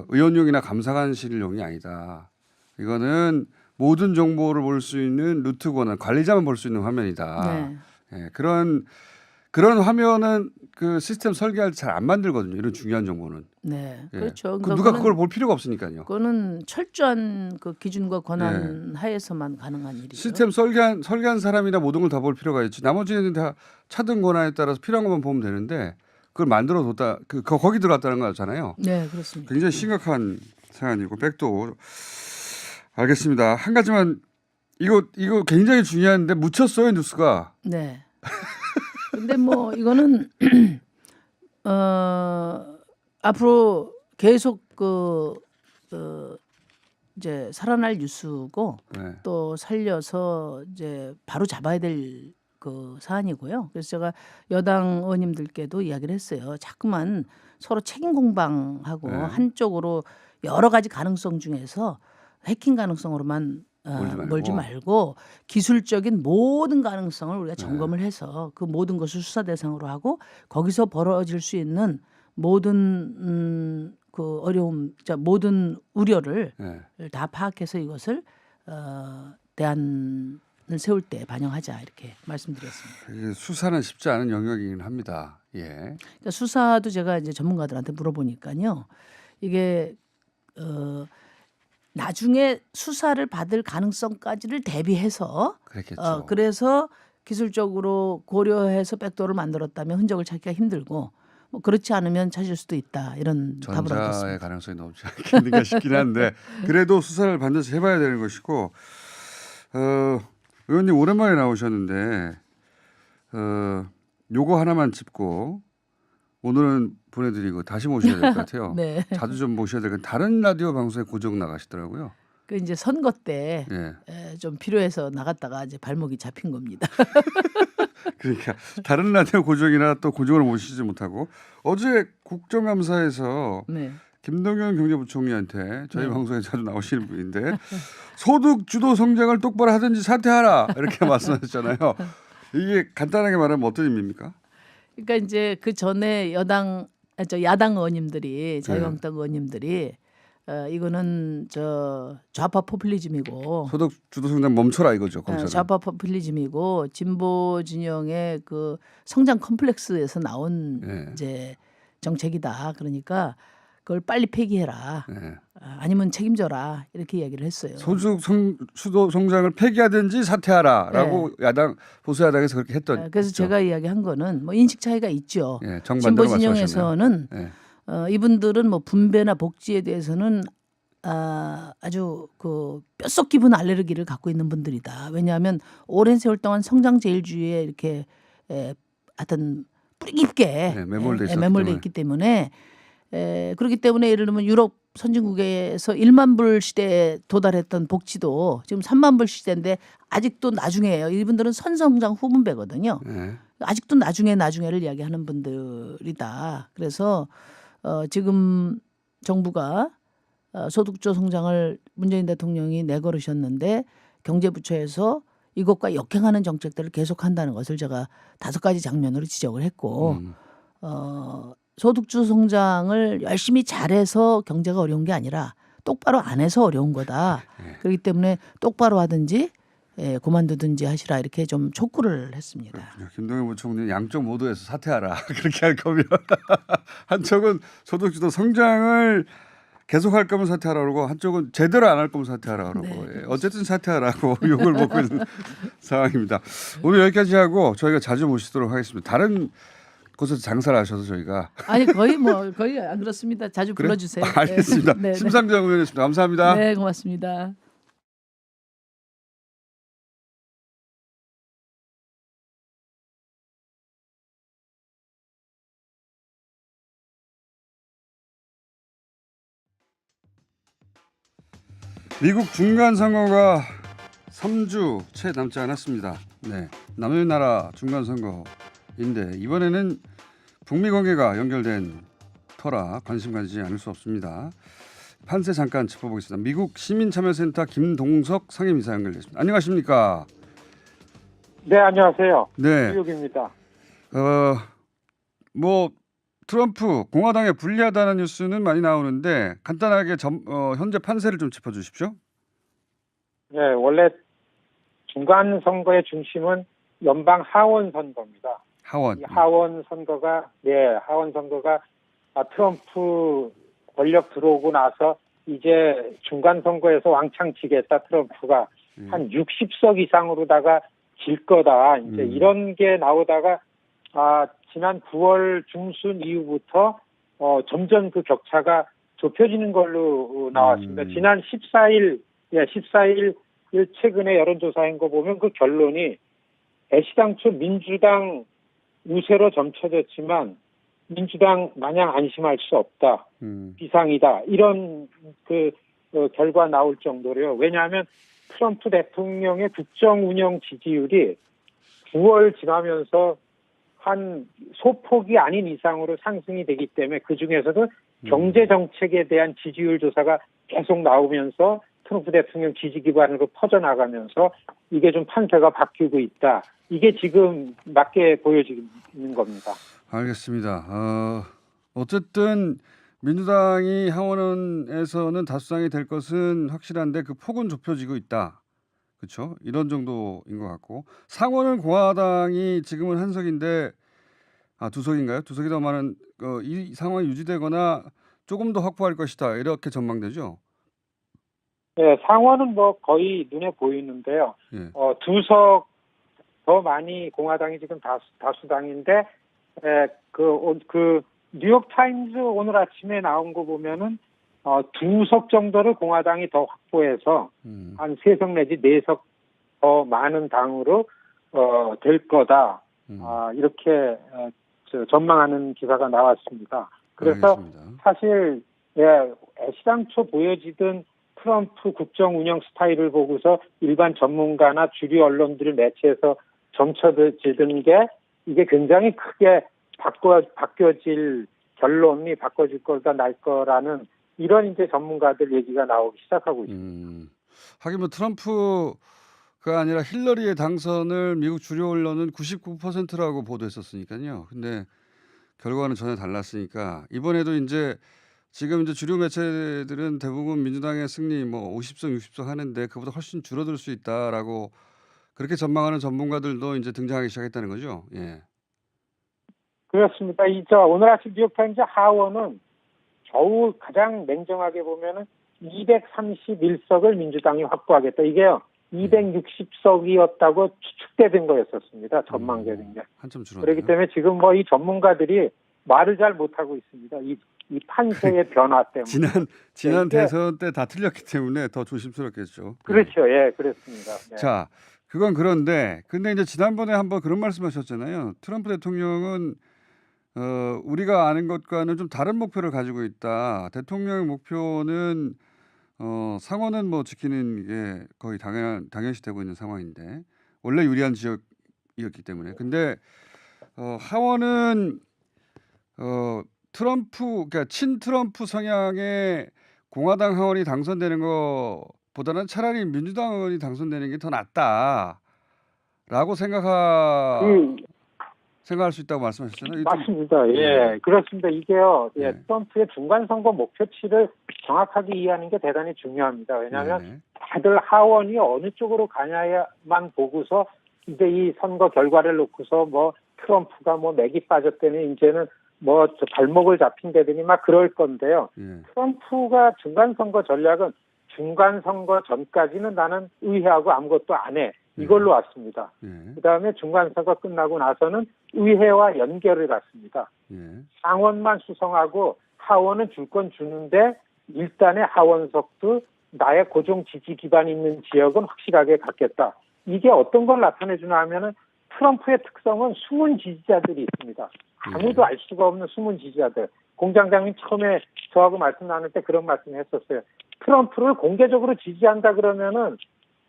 의원용이나 감사관실용이 아니다. 이거는 모든 정보를 볼 수 있는 루트 권한 관리자만 볼 수 있는 화면이다. 네. 예, 그런 화면은 그 시스템 설계할 때 잘 안 만들거든요. 이런 중요한 정보는. 네, 예. 그렇죠. 그 누가 그걸 볼 필요가 없으니까요. 그거는 철저한 그 기준과 권한 하에서만 가능한 일이죠. 시스템 설계한 사람이나 모든 걸 다 볼 필요가 있지. 나머지는 다 차등 권한에 따라서 필요한 것만 보면 되는데 그걸 만들어 뒀다. 거기 들어갔다는 거잖아요. 네, 그렇습니다. 굉장히 심각한 사안이고 백도 알겠습니다. 한 가지만 이거 굉장히 중요한데 묻혔어요 뉴스가. 네. 근데 뭐 이거는 앞으로 계속 이제 살아날 뉴스고 네. 또 살려서 이제 바로 잡아야 될 그 사안이고요. 그래서 제가 여당 의원님들께도 이야기를 했어요. 자꾸만 서로 책임 공방하고 네. 한쪽으로 여러 가지 가능성 중에서 해킹 가능성으로만 몰지 말고 기술적인 모든 가능성을 우리가 점검을 해서 그 모든 것을 수사 대상으로 하고 거기서 벌어질 수 있는 모든 그 어려움, 모든 우려를 네. 다 파악해서 이것을 대안을 세울 때 반영하자 이렇게 말씀드렸습니다. 이게 수사는 쉽지 않은 영역이긴 합니다. 예. 그러니까 수사도 제가 이제 전문가들한테 물어보니까요, 이게 나중에 수사를 받을 가능성까지를 대비해서 그랬겠죠. 그래서 기술적으로 고려해서 백도어를 만들었다면 흔적을 찾기가 힘들고 뭐 그렇지 않으면 찾을 수도 있다 이런 답을 전자의 얻었습니다. 가능성이 높지 않겠는가 싶긴 한데 그래도 수사를 반드시 해봐야 되는 것이고 의원님 오랜만에 나오셨는데 요거 하나만 짚고 오늘은 보내드리고 다시 모셔야 될 것 같아요. 네. 자주 좀 모셔야 될 것 같아요. 다른 라디오 방송에 고정 나가시더라고요. 그 이제 선거 때 예. 좀 필요해서 나갔다가 이제 발목이 잡힌 겁니다. 그러니까 다른 라디오 고정이나 또 고정을 모시지 못하고 어제 국정감사에서 네. 김동연 경제부총리한테 저희 네. 방송에 자주 나오시는 분인데 소득 주도 성장을 똑바로 하든지 사퇴하라 이렇게 말씀하셨잖아요. 이게 간단하게 말하면 어떤 의미입니까? 그러니까 이제 그 전에 야당 의원님들이 자유한국당 의원님들이 이거는 좌파 포퓰리즘이고 소득 주도 성장 멈춰라 이거죠. 검찰은. 좌파 포퓰리즘이고 진보 진영의 그 성장 컴플렉스에서 나온 네. 이제 정책이다. 그러니까 그걸 빨리 폐기해라. 네. 아니면 책임져라. 이렇게 이야기를 했어요. 소득 주도 성장을 폐기하든지 사퇴하라라고 야당 보수 야당에서 그렇게 했던. 그래서 거죠. 제가 이야기한 거는 뭐 인식 차이가 있죠. 예, 진보 정반대로 진영에서는 네. 이분들은 뭐 분배나 복지에 대해서는 아주 그 뼛속 깊은 알레르기를 갖고 있는 분들이다. 왜냐하면 오랜 세월 동안 성장 제일주의에 이렇게 하여튼 뿌리 깊게 매몰돼 있기 때문에 그렇기 때문에 예를 들면 유럽 선진국에서 1만 불 시대에 도달했던 복지도 지금 3만 불 시대인데 아직도 나중에예요. 이분들은 선성장 후분배거든요. 네. 아직도 나중에를 이야기하는 분들이다. 그래서 지금 정부가 소득주 성장을 문재인 대통령이 내걸으셨는데 경제부처에서 이것과 역행하는 정책들을 계속한다는 것을 제가 5가지 장면으로 지적을 했고 소득주 성장을 열심히 잘해서 경제가 어려운 게 아니라 똑바로 안 해서 어려운 거다. 그렇기 때문에 똑바로 하든지 그만두든지 하시라 이렇게 좀 촉구를 했습니다. 김동연 부총리는 양쪽 모두에서 사퇴하라 그렇게 할 거면 한쪽은 소득주도 성장을 계속할 거면 사퇴하라고 그러고 한쪽은 제대로 안 할 거면 사퇴하라고 그러고 네, 어쨌든 사퇴하라고 욕을 먹고 있는 상황입니다. 오늘 여기까지 하고 저희가 자주 모시도록 하겠습니다. 다른 곳에서 장사를 하셔서 저희가 아니 거의 안 그렇습니다. 자주 그래? 불러주세요. 알겠습니다. 네. 심상정 의원이었습니다. 감사합니다. 네, 고맙습니다. 미국 중간 선거가 3주 채 남지 않았습니다. 네, 남의 나라 중간 선거인데 이번에는 북미 관계가 연결된 터라 관심 가지지 않을 수 없습니다. 판세 잠깐 짚어보겠습니다. 미국 시민참여센터 김동석 상임이사 연결됐습니다. 안녕하십니까? 네, 안녕하세요. 네, 뉴욕입니다. 뭐 트럼프 공화당에 불리하다는 뉴스는 많이 나오는데 간단하게 현재 판세를 좀 짚어주십시오. 네, 원래 중간 선거의 중심은 연방 하원 선거입니다. 하원. 이 하원 선거가 트럼프 권력 들어오고 나서 이제 중간 선거에서 왕창 지겠다 트럼프가 한 60석 이상으로다가 질 거다. 이제 이런 게 나오다가 지난 9월 중순 이후부터 점점 그 격차가 좁혀지는 걸로 나왔습니다. 지난 14일 최근에 여론조사한 거 보면 그 결론이 애시당초 민주당 우세로 점쳐졌지만 민주당 마냥 안심할 수 없다. 비상이다. 이런 결과 나올 정도로요. 왜냐하면 트럼프 대통령의 국정 운영 지지율이 9월 지나면서 한 소폭이 아닌 이상으로 상승이 되기 때문에 그중에서도 경제 정책에 대한 지지율 조사가 계속 나오면서 트럼프 대통령 지지 기반으로 퍼져나가면서 이게 좀 판세가 바뀌고 있다. 이게 지금 맞게 보여지는 겁니다. 알겠습니다. 어쨌든 민주당이 하원에서는 다수당이 될 것은 확실한데 그 폭은 좁혀지고 있다. 그렇죠? 이런 정도인 것 같고 상원은 공화당이 지금은 한 석인데 두 석인가요? 두 석이 더 많은 이 상황이 유지되거나 조금 더 확보할 것이다. 이렇게 전망되죠. 네, 상원은 뭐 거의 눈에 보이는데요. 예. 두 석 더 많이 공화당이 지금 다수당인데 그 뉴욕 타임즈 오늘 아침에 나온 거 보면은 두 석 정도를 공화당이 더 확보해서 한 3석 내지 4석 더 많은 당으로 될 거다. 이렇게 전망하는 기사가 나왔습니다. 그래서 알겠습니다. 사실 애시당초 보여지던 트럼프 국정 운영 스타일을 보고서 일반 전문가나 주류 언론들을 매체에서 점쳐지던 게 이게 굉장히 크게 바뀌어질 결론이 바꿔질 거다 날 거라는 이런 이제 전문가들 얘기가 나오기 시작하고 있습니다. 하긴 뭐 트럼프가 아니라 힐러리의 당선을 미국 주류 언론은 99%라고 보도했었으니까요. 근데 결과는 전혀 달랐으니까 이번에도 지금 주류 매체들은 대부분 민주당의 승리 50석 60석 하는데 그보다 훨씬 줄어들 수 있다라고 그렇게 전망하는 전문가들도 이제 등장하기 시작했다는 거죠. 예. 그렇습니다. 오늘 아침 뉴욕타임즈 하원은 겨우 가장 냉정하게 보면은 231석을 민주당이 확보하겠다. 이게요 260석이었다고 추측되던 거였었습니다. 전망되는 게. 한참 줄었네요. 그렇기 때문에 지금 이 전문가들이 말을 잘 못하고 있습니다. 이 판세의 변화 때문에. 지난 대선 때 다 틀렸기 때문에 더 조심스럽겠죠. 그렇죠. 예, 그렇습니다. 네. 자, 그건 그런데 근데 이제 지난번에 한번 그런 말씀하셨잖아요. 트럼프 대통령은 우리가 아는 것과는 좀 다른 목표를 가지고 있다. 대통령의 목표는 상원은 지키는 게 거의 당연시 되고 있는 상황인데 원래 유리한 지역이었기 때문에. 근데 하원은 그러니까 친트럼프 성향의 공화당 하원이 당선되는 것보다는 차라리 민주당 의원이 당선되는 게 더 낫다라고 생각할 수 있다고 말씀하셨잖아요. 맞습니다. 예, 그렇습니다. 이게요, 트럼프의 중간 선거 목표치를 정확하게 이해하는 게 대단히 중요합니다. 왜냐하면 다들 하원이 어느 쪽으로 가냐만 보고서 이제 이 선거 결과를 놓고서 트럼프가 맥이 빠졌더니 이제는 발목을 잡힌다더니 막 그럴 건데요. 트럼프가 중간 선거 전략은 중간 선거 전까지는 나는 의회하고 아무것도 안 해. 이걸로 왔습니다. 그다음에 중간 선거 끝나고 나서는 의회와 연결을 갖습니다. 상원만 수성하고 하원은 줄 건 주는데 일단의 하원석도 나의 고정 지지 기반이 있는 지역은 확실하게 갖겠다. 이게 어떤 걸 나타내주나 하면은 트럼프의 특성은 숨은 지지자들이 있습니다. 아무도 알 수가 없는 숨은 지지자들. 공장장님 처음에 저하고 말씀 나눌 때 그런 말씀을 했었어요. 트럼프를 공개적으로 지지한다 그러면은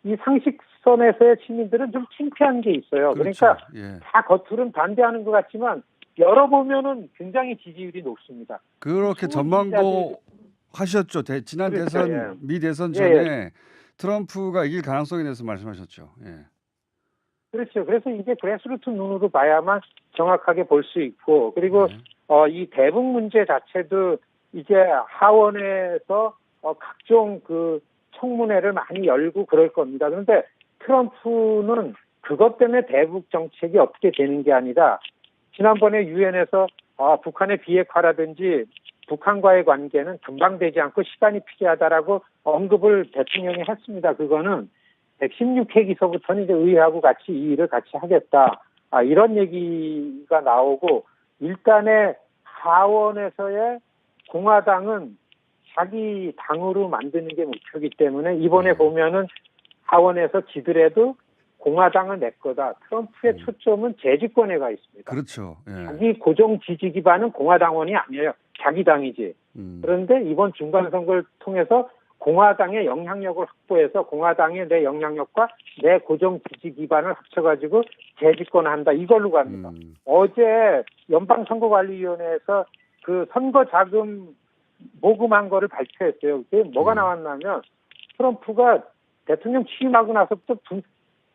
이 상식선에서의 시민들은 좀 창피한 게 있어요. 그렇죠. 그러니까 다 겉으로는 반대하는 것 같지만 열어보면은 굉장히 지지율이 높습니다. 그렇게 전망도 하셨죠. 지난 그렇죠. 대선, 미 대선 전에 트럼프가 이길 가능성에 대해서 말씀하셨죠. 예. 그렇죠. 그래서 이게 그래스루트 눈으로 봐야만 정확하게 볼 수 있고 그리고 이 대북 문제 자체도 이제 하원에서 각종 청문회를 많이 열고 그럴 겁니다. 그런데 트럼프는 그것 때문에 대북 정책이 어떻게 되는 게 아니라 지난번에 유엔에서 북한의 비핵화라든지 북한과의 관계는 금방 되지 않고 시간이 필요하다라고 언급을 대통령이 했습니다. 그거는 116회기서부터는 이제 의회하고 같이 이 일을 같이 하겠다. 이런 얘기가 나오고 일단의 하원에서의 공화당은 자기 당으로 만드는 게 목표이기 때문에 이번에 보면은 하원에서 지더라도 공화당은 내 거다. 트럼프의 초점은 재집권에 가 있습니다. 그렇죠. 예. 자기 고정 지지 기반은 공화당원이 아니에요. 자기 당이지. 그런데 이번 중간선거를 통해서 공화당의 영향력을 확보해서 공화당의 내 영향력과 내 고정 지지 기반을 합쳐가지고 재집권한다. 이걸로 갑니다. 어제 연방선거관리위원회에서 그 선거 자금 모금한 거를 발표했어요. 그게 뭐가 나왔냐면 트럼프가 대통령 취임하고 나서부터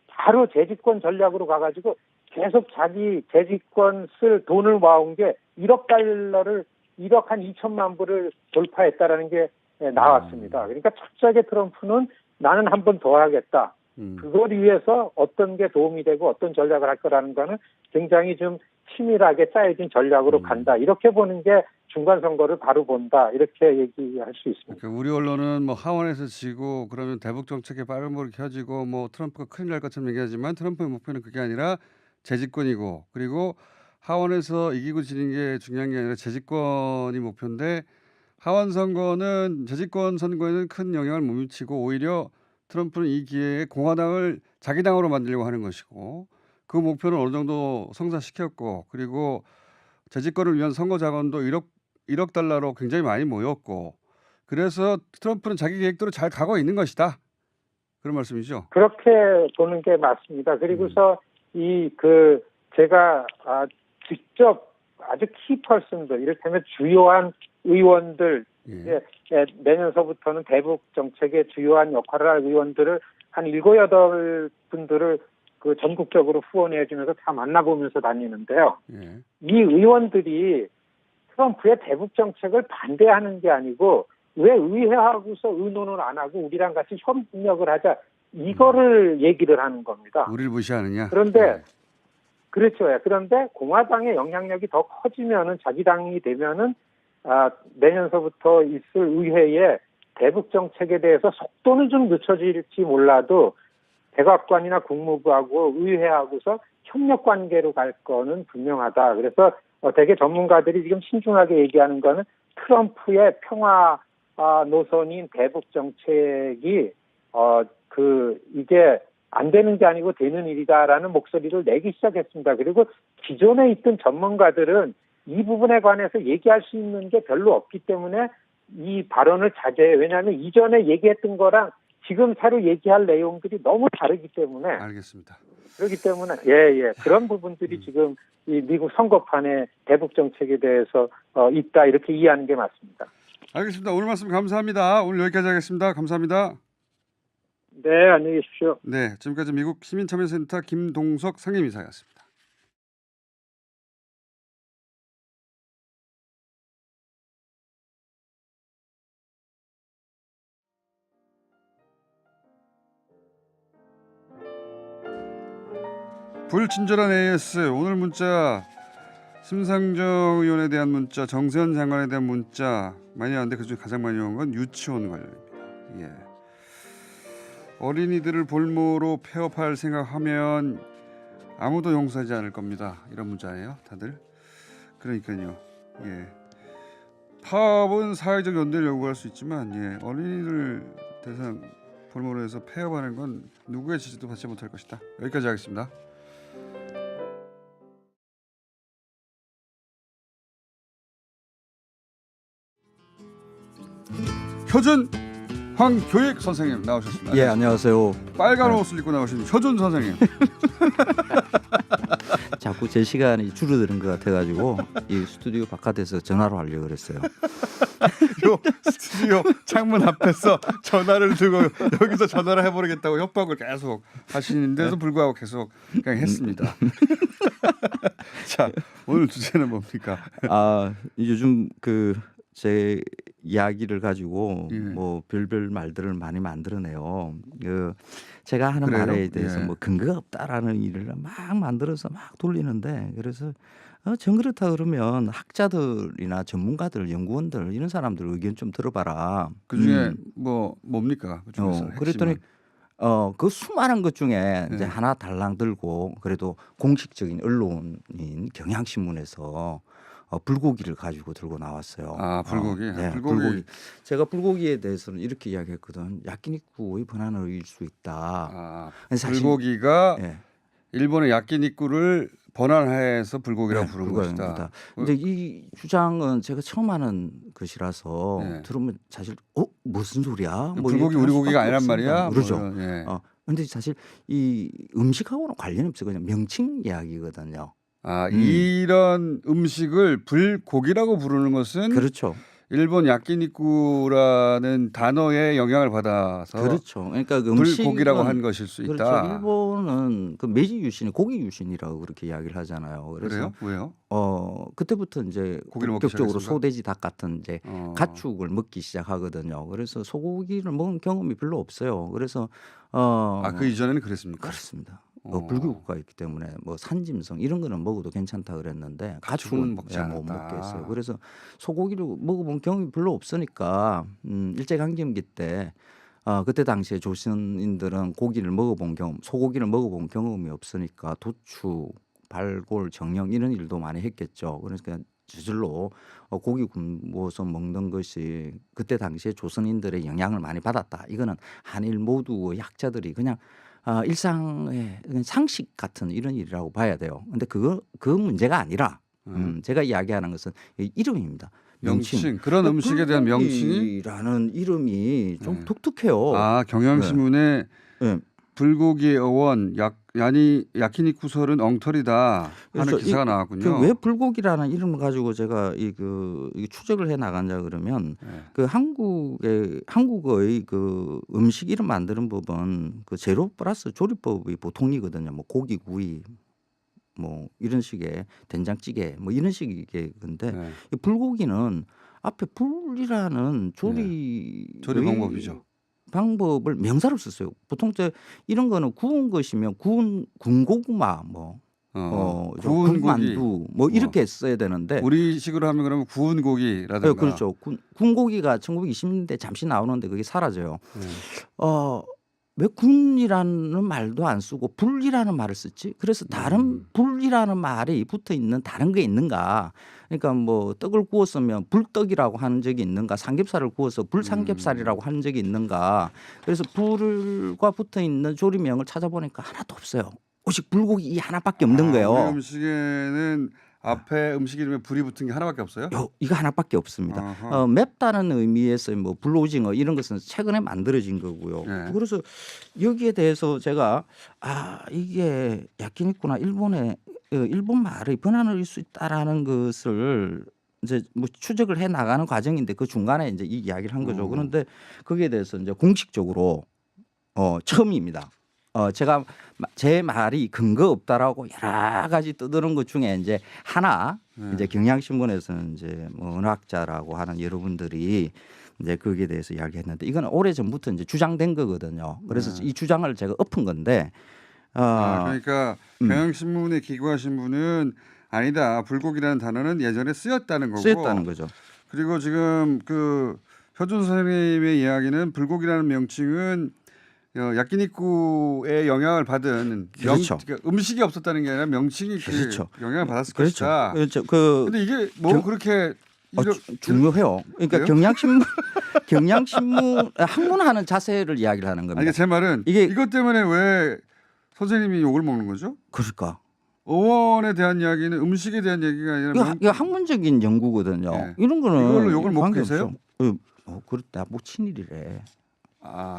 바로 재집권 전략으로 가가지고 계속 자기 재집권 쓸 돈을 모아온 게 1억 달러를 1억 한 2천만 불을 돌파했다라는 게 나왔습니다. 그러니까 철저하게 트럼프는 나는 한 번 더 하겠다. 그걸 위해서 어떤 게 도움이 되고 어떤 전략을 할 거라는 거는 굉장히 좀 치밀하게 짜여진 전략으로 간다. 이렇게 보는 게 중간선거를 바로 본다. 이렇게 얘기할 수 있습니다. 그러니까 우리 언론은 뭐 하원에서 지고 그러면 대북 정책에 빨간불이 켜지고 뭐 트럼프가 큰일 날 것처럼 얘기하지만 트럼프의 목표는 그게 아니라 재집권이고 그리고 하원에서 이기고 지는 게 중요한 게 아니라 재집권이 목표인데 하원 선거는 재집권 선거에는 큰 영향을 못 미치고 오히려 트럼프는 이 기회에 공화당을 자기 당으로 만들려고 하는 것이고 그 목표는 어느 정도 성사시켰고 그리고 재집권을 위한 선거 자금도 1억 달러로 굉장히 많이 모였고 그래서 트럼프는 자기 계획대로 잘 가고 있는 것이다. 그런 말씀이죠. 그렇게 보는 게 맞습니다. 그리고서 제가 직접 아주 키퍼슨들 이를테면 주요한 의원들 내년서부터는 대북 정책의 주요한 역할을 할 의원들을 한 7, 8분들을 그 전국적으로 후원해 주면서 다 만나보면서 다니는데요. 이 의원들이 트럼프의 대북 정책을 반대하는 게 아니고 왜 의회하고서 의논을 안 하고 우리랑 같이 협력을 하자 이거를 얘기를 하는 겁니다. 우리를 무시하느냐? 그런데 그렇죠. 그런데 공화당의 영향력이 더 커지면은 자기 당이 되면은 내년서부터 있을 의회에 대북 정책에 대해서 속도는 좀 늦춰질지 몰라도 백악관이나 국무부하고 의회하고서 협력 관계로 갈 거는 분명하다. 그래서 되게 전문가들이 지금 신중하게 얘기하는 거는 트럼프의 평화 노선인 대북 정책이 이게 안 되는 게 아니고 되는 일이다라는 목소리를 내기 시작했습니다. 그리고 기존에 있던 전문가들은 이 부분에 관해서 얘기할 수 있는 게 별로 없기 때문에 이 발언을 자제해요. 왜냐하면 이전에 얘기했던 거랑 지금 새로 얘기할 내용들이 너무 다르기 때문에. 알겠습니다. 그렇기 때문에 그런 부분들이 지금 이 미국 선거판에 대북 정책에 대해서 있다 이렇게 이해하는 게 맞습니다. 알겠습니다. 오늘 말씀 감사합니다. 오늘 여기까지 하겠습니다. 감사합니다. 네, 안녕히 계십시오. 네, 지금까지 미국 시민참여센터 김동석 상임이사였습니다. 불친절한 AS 오늘 문자 심상정 의원에 대한 문자, 정세현 장관에 대한 문자 많이 왔는데 그중에 가장 많이 온 건 유치원 관련입니다. 어린이들을 볼모로 폐업할 생각하면 아무도 용서하지 않을 겁니다. 이런 문자예요, 다들. 그러니까요. 파업은 사회적 연대를 요구할 수 있지만 어린이들 대상 볼모로 해서 폐업하는 건 누구의 지지도 받지 못할 것이다. 여기까지 하겠습니다. 효준 황교익 선생님 나오셨습니다. 예, 안녕하세요. 빨간 옷을 입고 나오신 효준 선생님. 자꾸 제 시간이 줄어드는 것 같아가지고 이 스튜디오 바깥에서 전화로 하려고 그랬어요. 요 스튜디오 창문 앞에서 전화를 들고 여기서 전화를 해버리겠다고 협박을 계속 하시는데도 불구하고 계속 그냥 했습니다. 자, 오늘 주제는 뭡니까? 요즘 제 이야기를 가지고 뭐 별별 말들을 많이 만들어내요. 제가 하는 그래요? 말에 대해서 뭐 근거가 없다라는 일을 막 만들어서 막 돌리는데 그래서 전 그렇다 그러면 학자들이나 전문가들, 연구원들 이런 사람들 의견 좀 들어봐라. 그 중에 뭡니까? 그 중에서 그랬더니 그 수많은 것 중에 이제 네. 하나 달랑 들고 그래도 공식적인 언론인 경향신문에서 불고기를 가지고 들고 나왔어요. 아, 불고기. 네, 불고기. 불고기. 제가 불고기에 대해서는 이렇게 이야기했거든. 야끼니쿠의 번안을 수 있다. 아, 사실- 불고기가 예. 일본의 야끼니쿠를 번안해서 불고기라고 네, 부른 불고기입니다. 것이다. 근데 이 주장은 제가 처음 하는 것이라서 네. 들으면 사실 무슨 소리야? 뭐 불고기 이렇게 할 우리 고기가 수밖에 아니란 없습니다. 말이야. 그렇죠. 뭐 이런, 예. 근데 사실 이 음식하고는 관련이 없어요. 그냥 명칭 이야기거든요. 아, 이런 음식을 불고기라고 부르는 것은 그렇죠. 일본 야끼니쿠라는 단어의 영향을 받아서 그렇죠. 그러니까 그 음식은 불고기라고 한 것일 수 있다. 그렇죠. 일본은 그 메지 유신이 고기 유신이라고 그렇게 이야기를 하잖아요. 그래서 그래요? 왜요? 그때부터 이제 고기를 먹기 본격적으로 시작했습니까? 소돼지 닭 같은 이제 가축을 먹기 시작하거든요. 그래서 소고기를 먹은 경험이 별로 없어요. 그래서 그 이전에는 그랬습니까? 그렇습니다. 어. 불교국가 있기 때문에 뭐 산짐승 이런 거는 먹어도 괜찮다 그랬는데 가축은 먹지 못 않았다. 먹게 했어요. 그래서 소고기를 먹어본 경험이 별로 없으니까 일제강점기 때 그때 당시에 조선인들은 고기를 먹어본 경험, 소고기를 먹어본 경험이 없으니까 도축, 발골, 정령 이런 일도 많이 했겠죠. 그러니까 저절로 고기 굽어서 먹는 것이 그때 당시에 조선인들의 영향을 많이 받았다. 이거는 한일 모두의 학자들이 그냥 일상의 그냥 상식 같은 이런 일이라고 봐야 돼요. 근데 그 문제가 아니라 제가 이야기하는 것은 이 이름입니다. 명칭. 그런 음식에 대한 명칭이 라는 이름이 좀 네. 독특해요. 경향신문에 네. 불고기 어원 야키니쿠설은 엉터리다 하는 그래서 기사가 나왔군요. 왜 불고기라는 이름을 가지고 제가 이 추적을 해 나간자 그러면 네. 그 한국어의 그 음식 이름 만드는 법은 그 재료 플러스 조리법이 보통이거든요. 뭐 고기 구이 뭐 이런 식의 된장찌개 뭐 이런 식의 건데 네. 이 불고기는 앞에 불이라는 조리 방법이죠. 방법을 명사로 썼어요. 보통 이런 거는 구운 것이면 구운 군고구마 뭐 구운 고기. 군만두 뭐 이렇게 써야 되는데 우리식으로 하면 그러면 구운 고기라든가. 네, 그렇죠. 군고기가 1920년대 잠시 나오는데 그게 사라져요. 왜 군이라는 말도 안 쓰고 불이라는 말을 썼지? 그래서 다른 불이라는 말이 붙어 있는 다른 게 있는가? 그러니까 뭐 떡을 구웠으면 불떡이라고 하는 적이 있는가? 삼겹살을 구워서 불삼겹살이라고 하는 적이 있는가? 그래서 불과 붙어 있는 조리명을 찾아보니까 하나도 없어요. 오직 불고기 이 하나밖에 없는 거예요. 우리 음식에는 앞에 음식 이름에 불이 붙은 게 하나밖에 없어요? 이거 하나밖에 없습니다. 맵다는 의미에서 뭐 불오징어 이런 것은 최근에 만들어진 거고요. 네. 그래서 여기에 대해서 제가 이게 야끼니쿠나 일본 말의 번안을 수 있다라는 것을 이제 뭐 추적을 해 나가는 과정인데 그 중간에 이제 이 이야기를 한 거죠. 그런데 거기에 대해서 이제 공식적으로 처음입니다. 제가 제 말이 근거 없다라고 여러 가지 떠드는 것 중에 이제 하나 이제 경향신문에서는 이제 뭐 언어학자라고 하는 여러분들이 이제 거기에 대해서 이야기했는데 이건 오래 전부터 이제 주장된 거거든요. 그래서 이 주장을 제가 엎은 건데 그러니까 경향신문에 기고하신 분은 아니다. 불고기라는 단어는 예전에 쓰였다는 거고. 쓰였다는 거죠. 그리고 지금 그 표준 선생님의 이야기는 불고기라는 명칭은 야끼니쿠의 영향을 받은 그렇죠. 그러니까 음식이 없었다는 게 아니라 명칭이 그렇죠. 그 영향을 받았을 그렇죠. 것이다. 그렇죠. 근데 이게 뭐 그렇게 중요해요. 그러니까 그래요? 경향신문 학문하는 자세를 이야기를 하는 겁니다. 아니 제 말은 이것 때문에 왜 선생님이 욕을 먹는 거죠? 그러니까 어원에 대한 이야기는 음식에 대한 얘기가 아니라 이거 학문적인 연구거든요. 네. 이런 거는 이걸로 욕을 먹고 관계 계세요? 없죠. 그렇다. 뭐 친일이래.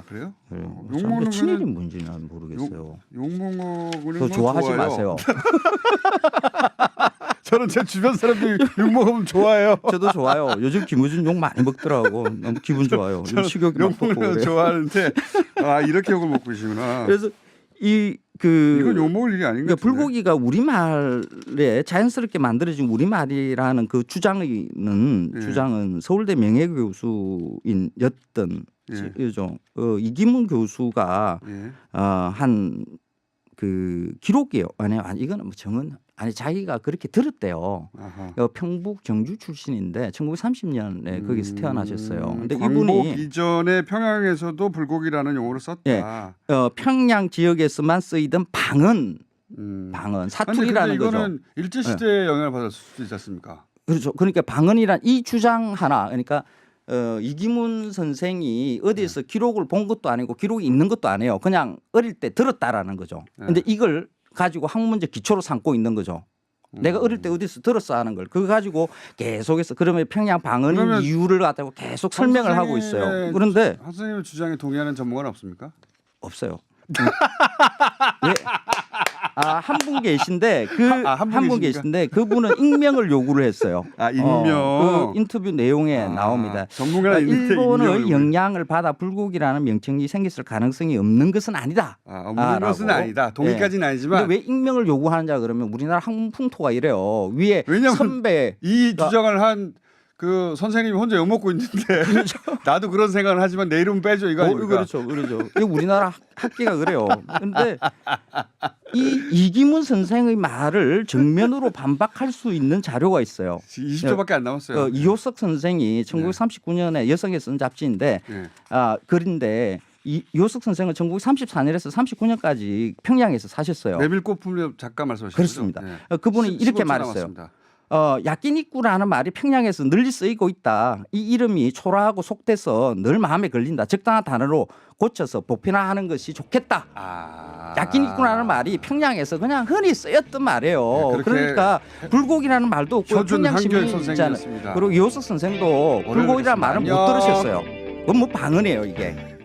그래요? 욕 먹는 먹는 친일이 거는 뭔지는 모르겠어요. 욕 먹는 저 건 좋아하지 좋아요. 마세요. 저는 제 주변 사람들이 욕 먹으면 좋아해요. 저도 좋아요. 요즘 김우준 욕 많이 먹더라고. 너무 기분 좋아요. 식욕이 막 욕 돋고 먹는 거 그래요. 좋아하는데 이렇게 욕을 먹고 계시구나. 그래서 이건 욕 먹을 일이 아닌 것 같은데. 불고기가 우리말에 자연스럽게 만들어진 우리말이라는 그 주장은 서울대 명예교수였던 이기문 교수가 한 그 기록이에요. 아니 이거는 뭐 정은 아니 자기가 그렇게 들었대요. 아하. 평북 정주 출신인데 1930년에 거기서 태어나셨어요. 근데 광복 이분이 이전에 평양에서도 불고기라는 용어를 썼다. 평양 지역에서만 쓰이던 방언, 방언 근데 사투리라는 거죠. 이거는 일제 시대에 영향을 받을 수도 있지 않습니까? 그렇죠. 그러니까 방언이란 이 주장 하나, 그러니까 이기문 선생이 어디에서 기록을 본 것도 아니고 기록이 있는 것도 아니에요. 그냥 어릴 때 들었다라는 거죠. 근데 이걸 가지고 학문적 기초로 삼고 있는 거죠. 내가 어릴 때 어디서 들었어 하는 걸 그거 가지고 계속해서 그러면 평양 방언의 그러면 이유를 갖다가 계속 설명을 하고 있어요. 그런데 선생님의 주장에 동의하는 전문가는 없습니까? 없어요. 예. 한 분 계신데 한 분 한 분 계신데 그분은 익명을 요구를 했어요. 익명. 그 인터뷰 내용에 나옵니다. 전문가는 있는데 일본의 익명을 영향을 받아 불고기라는 명칭이 생겼을 가능성이 없는 것은 아니다. 없는 것은 아니다. 동의까지는 아니지만 근데 왜 익명을 요구하느냐 그러면 우리나라 학문 풍토가 이래요. 위에 왜냐면 선배 이 주장을 한 그 선생님이 혼자 욕먹고 있는데 나도 그런 생각을 하지만 내 이름 빼줘 이거 아닙니까? 그렇죠. 이거 우리나라 학계가 그래요. 그런데 이기문 선생의 말을 정면으로 반박할 수 있는 자료가 있어요. 20초밖에 안 남았어요. 이효석 선생이 1939년에 여성에 쓴 잡지인데 글인데 이효석 선생은 1934년에서 39년까지 평양에서 사셨어요. 메밀꽃품렵 작가 말씀하시죠? 그렇습니다. 그분이 이렇게 말했어요. 야끼니꾸라는 말이 평양에서 널리 쓰이고 있다. 이 이름이 초라하고 속돼서 늘 마음에 걸린다. 적당한 단어로 고쳐서 보편화하는 것이 좋겠다. 야끼니꾸라는 말이 평양에서 그냥 흔히 쓰였던 말이에요. 그러니까 불고기라는 말도 없고 평양 시민이잖아요. 그리고 이호석 선생도 불고기라는 말은 못 들으셨어요. 그건 뭐 방언이에요 이게.